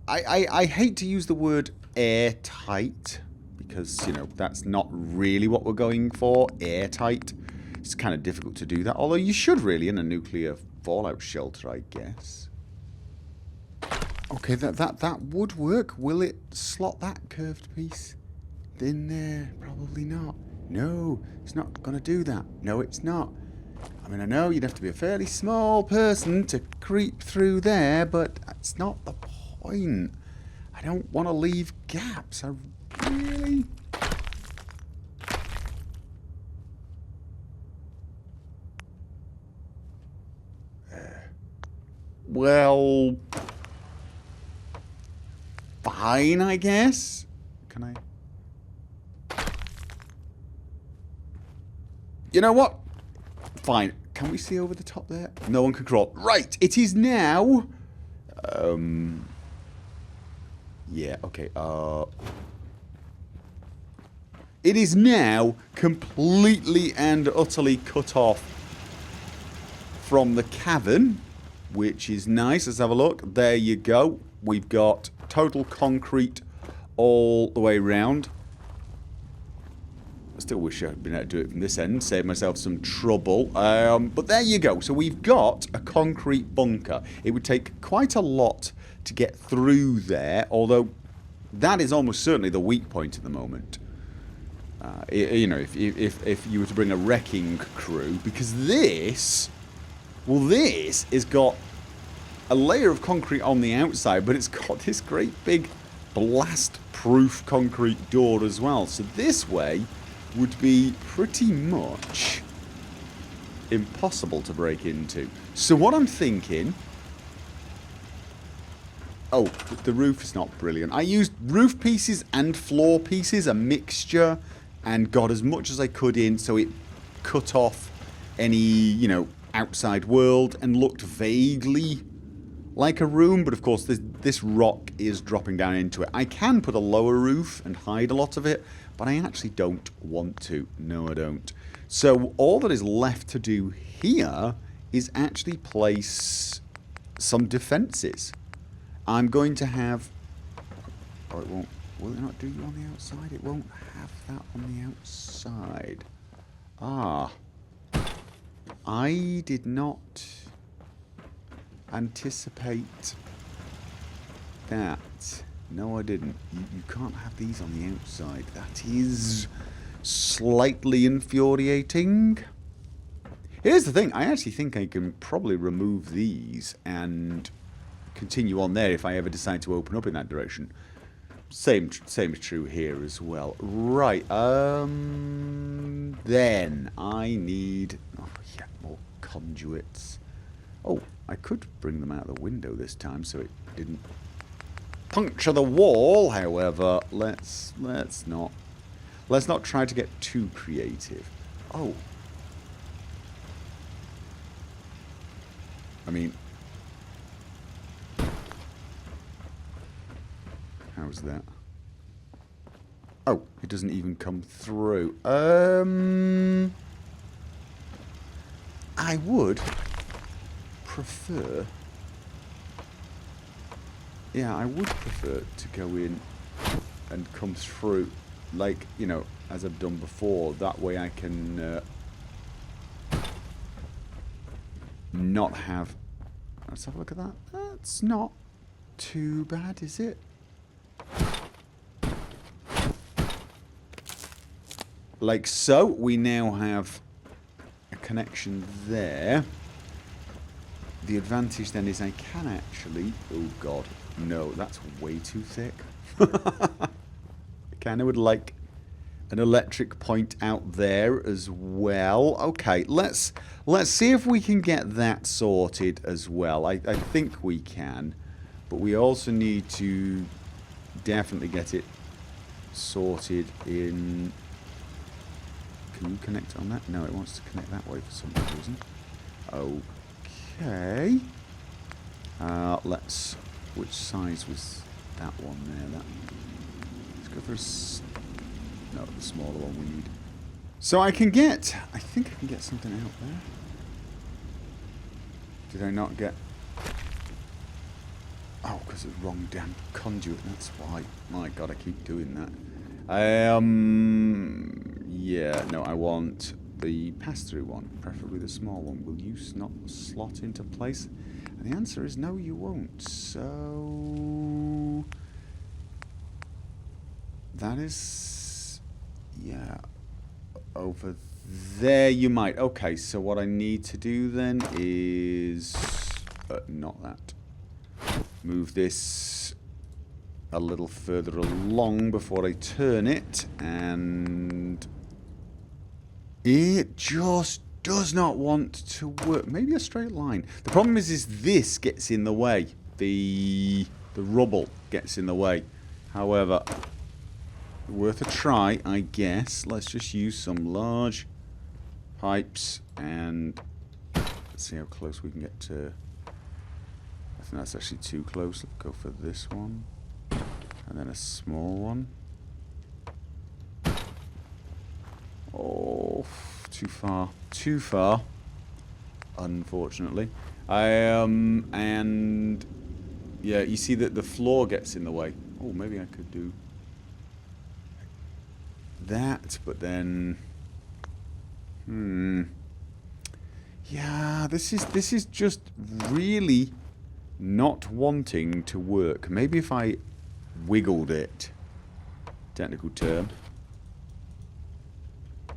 I hate to use the word airtight, because, you know, that's not really what we're going for, airtight. It's kind of difficult to do that, although you should really in a nuclear fallout shelter, I guess. Okay, that would work. Will it slot that curved piece in there? Probably not. No, it's not going to do that. No, it's not. I mean, I know you'd have to be a fairly small person to creep through there, but that's not the point. I don't want to leave gaps. I really... Well... Fine, I guess. Can I... You know what? Fine. Can we see over the top there? No one can crawl. Right. It is now... Yeah, okay. It is now completely and utterly cut off from the cavern, which is nice. Let's have a look. There you go. We've got total concrete all the way around. I still wish I'd been able to do it from this end, save myself some trouble. But there you go. So we've got a concrete bunker. It would take quite a lot to get through there, although that is almost certainly the weak point at the moment. You know, if you were to bring a wrecking crew, because this, well, this has got a layer of concrete on the outside, but it's got this great big blast-proof concrete door as well. So this way would be pretty much impossible to break into. So what I'm thinking... Oh, the roof is not brilliant. I used roof pieces and floor pieces, a mixture, and got as much as I could in so it cut off any, you know, outside world and looked vaguely like a room. But of course, this rock is dropping down into it. I can put a lower roof and hide a lot of it, but I actually don't want to. No, I don't. So all that is left to do here is actually place some defences. I'm going to have... Oh, it won't... Will it not do you on the outside? It won't have that on the outside. Ah. I did not anticipate that. No, I didn't. You can't have these on the outside. That is slightly infuriating. Here's the thing. I actually think I can probably remove these and... continue on there if I ever decide to open up in that direction. Same is true here as well. Right, then I need... Oh, yeah, more conduits. Oh, I could bring them out the window this time so it didn't puncture the wall. However, let's not try to get too creative. Oh. I mean... How's that? Oh, it doesn't even come through. I would prefer... Yeah, I would prefer to go in and come through, like, you know, as I've done before. That way I can not have... Let's have a look at that. That's not too bad, is it? Like so, we now have a connection there. The advantage then is I can actually... Oh god, no, that's way too thick. I kind of would like an electric point out there as well. Okay, let's see if we can get that sorted as well. I think we can, but we also need to definitely get it sorted in... Can you connect on that? No, it wants to connect that way for some reason. Okay. Let's... Which size was that one there? Let's go for a... No, the smaller one we need. So I can get... I think I can get something out there. Did I not get... Oh, because it's wrong damn conduit, that's why. My god, I keep doing that. Yeah, no, I want the pass-through one, preferably the small one. Will you not slot into place? And the answer is no, you won't. So... That is... Yeah. Over there you might. Okay, so what I need to do then is... not that. Move this a little further along before I turn it, and it just does not want to work. Maybe a straight line. The problem is this gets in the way. The rubble gets in the way. However, worth a try, I guess. Let's just use some large pipes and let's see how close we can get to... I think that's actually too close. Let's go for this one. And then a small one. Oh, too far. Too far. Unfortunately. And... Yeah, you see that the floor gets in the way. Oh, maybe I could do... that, but then... Yeah, this is just really not wanting to work. Maybe if I wiggled it, technical term,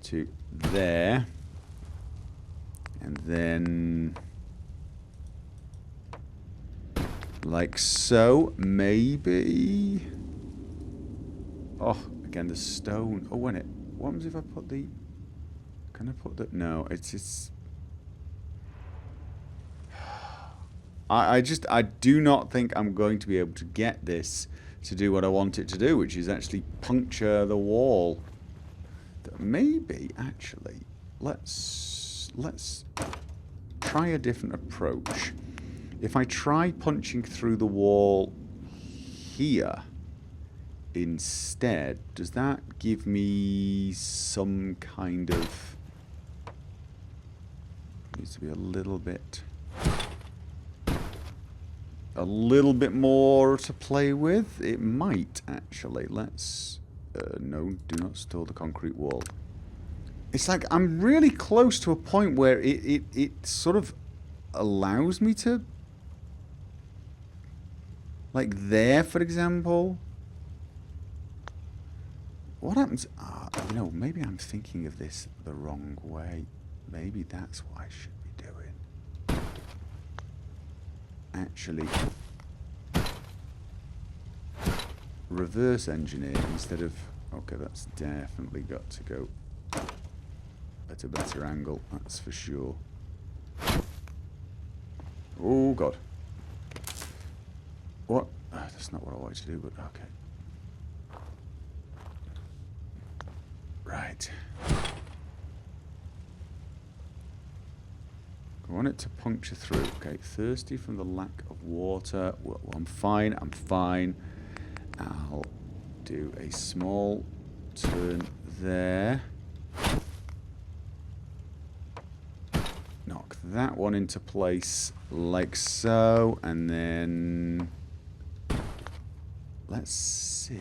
to there, and then Like so, maybe. Oh, again the stone. Oh, when it. What happens if I put the? Can I put the? No, it's. I do not think I'm going to be able to get this to do what I want it to do, which is actually puncture the wall. Maybe actually, let's try a different approach. If I try punching through the wall here instead, does that give me some kind of... Needs to be a little bit more to play with. It might actually. Let's no, do not store the concrete wall. It's like I'm really close to a point where it sort of allows me to, like there, for example. What happens? You know, maybe I'm thinking of this the wrong way. Maybe that's what I should be doing. Actually, reverse engineer instead of... Okay, that's definitely got to go at a better angle, that's for sure. Oh, God. What? That's not what I wanted to do, but okay. Right. I want it to puncture through. Okay, thirsty from the lack of water. Well, I'm fine, I'm fine. I'll do a small turn there. Knock that one into place like so, and then let's see.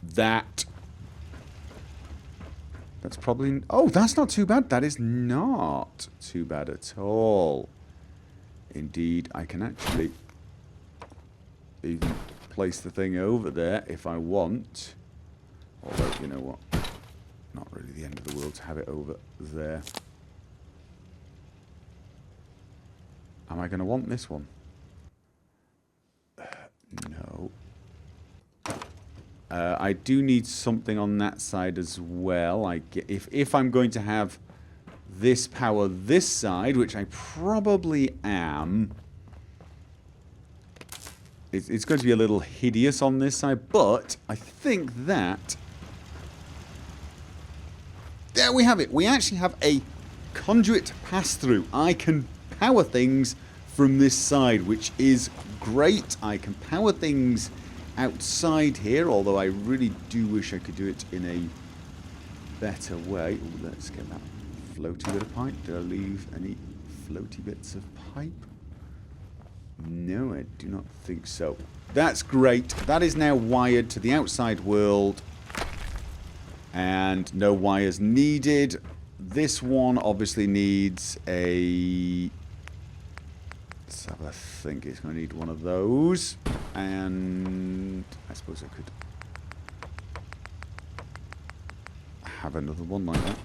That's probably... Oh, that's not too bad. That is not too bad at all. Indeed, I can actually even place the thing over there if I want. Although, you know what? Not really the end of the world to have it over there. Am I going to want this one? No. I do need something on that side as well. If I'm going to have this power this side, which I probably am, it's going to be a little hideous on this side, but I think that... There we have it. We actually have a conduit pass-through. I can power things from this side, which is great. I can power things outside here, although I really do wish I could do it in a better way. Ooh, let's get that floaty bit of pipe. Did I leave any floaty bits of pipe? No, I do not think so. That's great. That is now wired to the outside world, and no wires needed. This one obviously needs a... Let's have a think. It's going to need one of those. And I suppose I could have another one like that.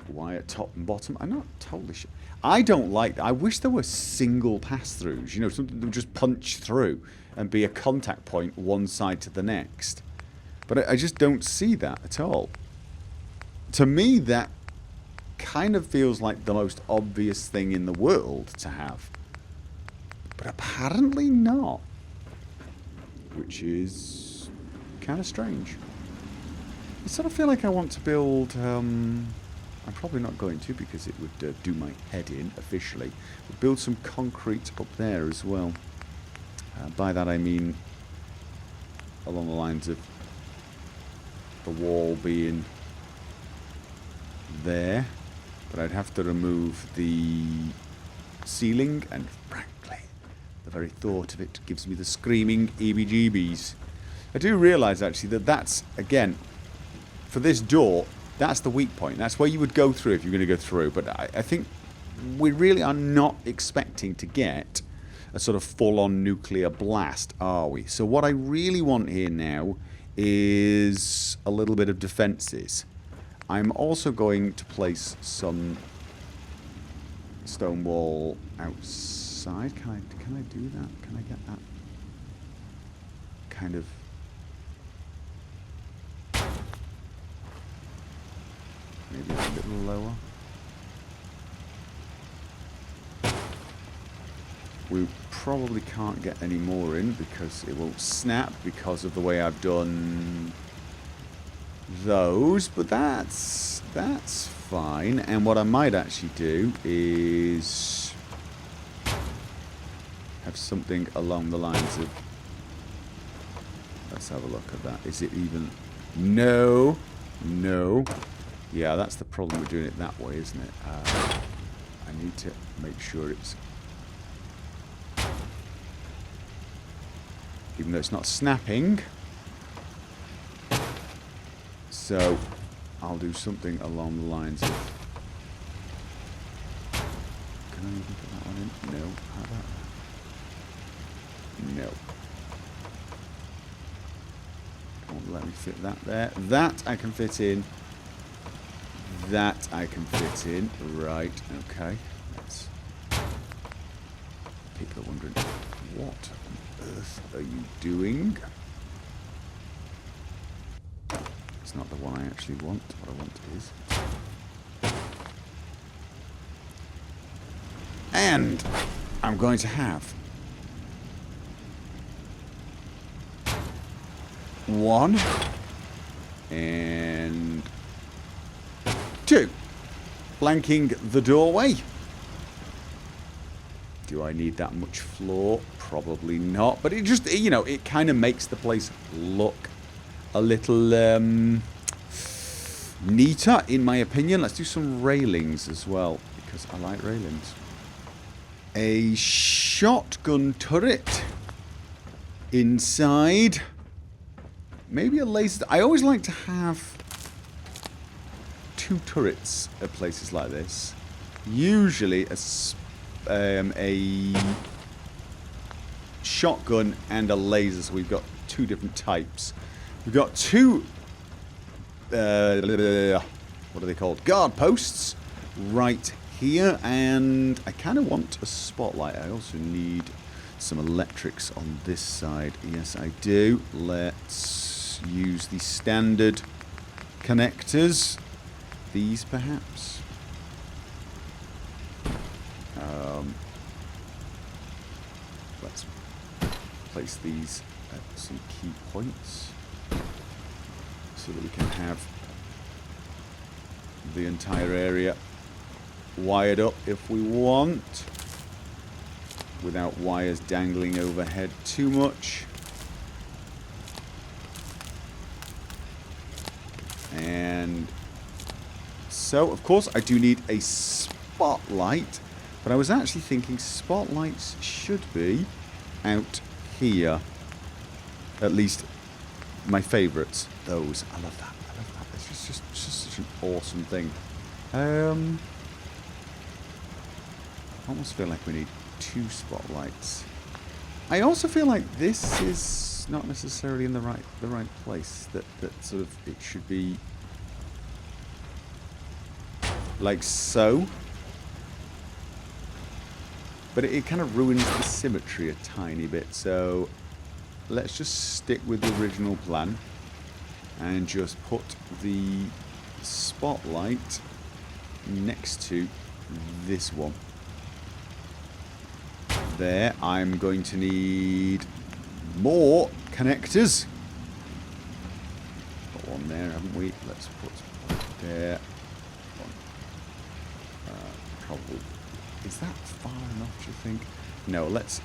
Wire top and bottom. I'm not totally sure. I don't like that. I wish there were single pass-throughs. You know, something that would just punch through and be a contact point one side to the next. But I just don't see that at all. To me, that kind of feels like the most obvious thing in the world to have. But apparently not. Which is kind of strange. I sort of feel like I want to build... I'm probably not going to because it would do my head in officially. But build some concrete up there as well. By that I mean along the lines of the wall being there. But I'd have to remove the ceiling, and frankly, the very thought of it gives me the screaming EBGBs. I do realise actually that that's, again, for this door, that's the weak point. That's where you would go through if you're going to go through. But I think we really are not expecting to get a sort of full-on nuclear blast, are we? So what I really want here now is a little bit of defences. I'm also going to place some stone wall outside side. Can I do that? Can I get that kind of... maybe a little lower? We probably can't get any more in because it won't snap because of the way I've done those, but that's fine. And what I might actually do is have something along the lines of, let's have a look at that. Is it even... no. Yeah, that's the problem with doing it that way, isn't it? I need to make sure it's... even though it's not snapping. So I'll do something along the lines of... can I even put that one in? No. How about that? No. Won't let me fit that there. That I can fit in. That I can fit in. Right, okay. Let's... people are wondering, what on earth are you doing? It's not the one I actually want. What I want is... and I'm going to have 1 and 2 flanking the doorway. Do I need that much floor? Probably not, but it just, you know, it kind of makes the place look a little neater, in my opinion. Let's do some railings as well, because I like railings. A shotgun turret inside. Maybe a laser... I always like to have 2 turrets at places like this. Usually a shotgun and a laser, so we've got 2 different types. We've got 2 what are they called? Guard posts right here, and I kind of want a spotlight. I also need some electrics on this side. Yes, I do. Let's use the standard connectors. These, perhaps. Let's place these at some key points so that we can have the entire area wired up if we want, without wires dangling overhead too much. And so, of course, I do need a spotlight, but I was actually thinking spotlights should be out here. At least my favourites. Those. I love that. I love that. It's just such an awesome thing. I almost feel like we need 2 spotlights. I also feel like this is not necessarily in the right place. That sort of, it should be like so. But it kind of ruins the symmetry a tiny bit. So let's just stick with the original plan and just put the spotlight next to this one. There. I'm going to need more connectors. Got one there, haven't we? Let's put one there. One. Probably. Is that far enough, do you think? No, let's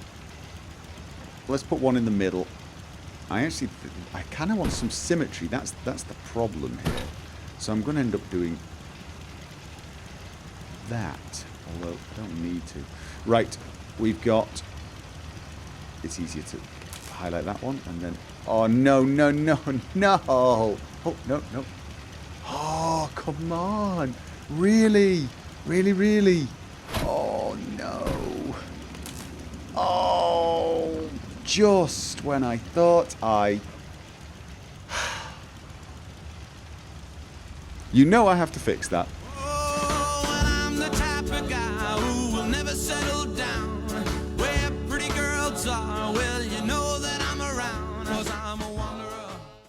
put one in the middle. I kind of want some symmetry. That's the problem here. So I'm going to end up doing that, although I don't need to. Right, we've got... it's easier to highlight that one, and then... oh, no. Oh, no. Oh, come on. Really? Really? Oh, no. Oh, just when I thought I... you know I have to fix that.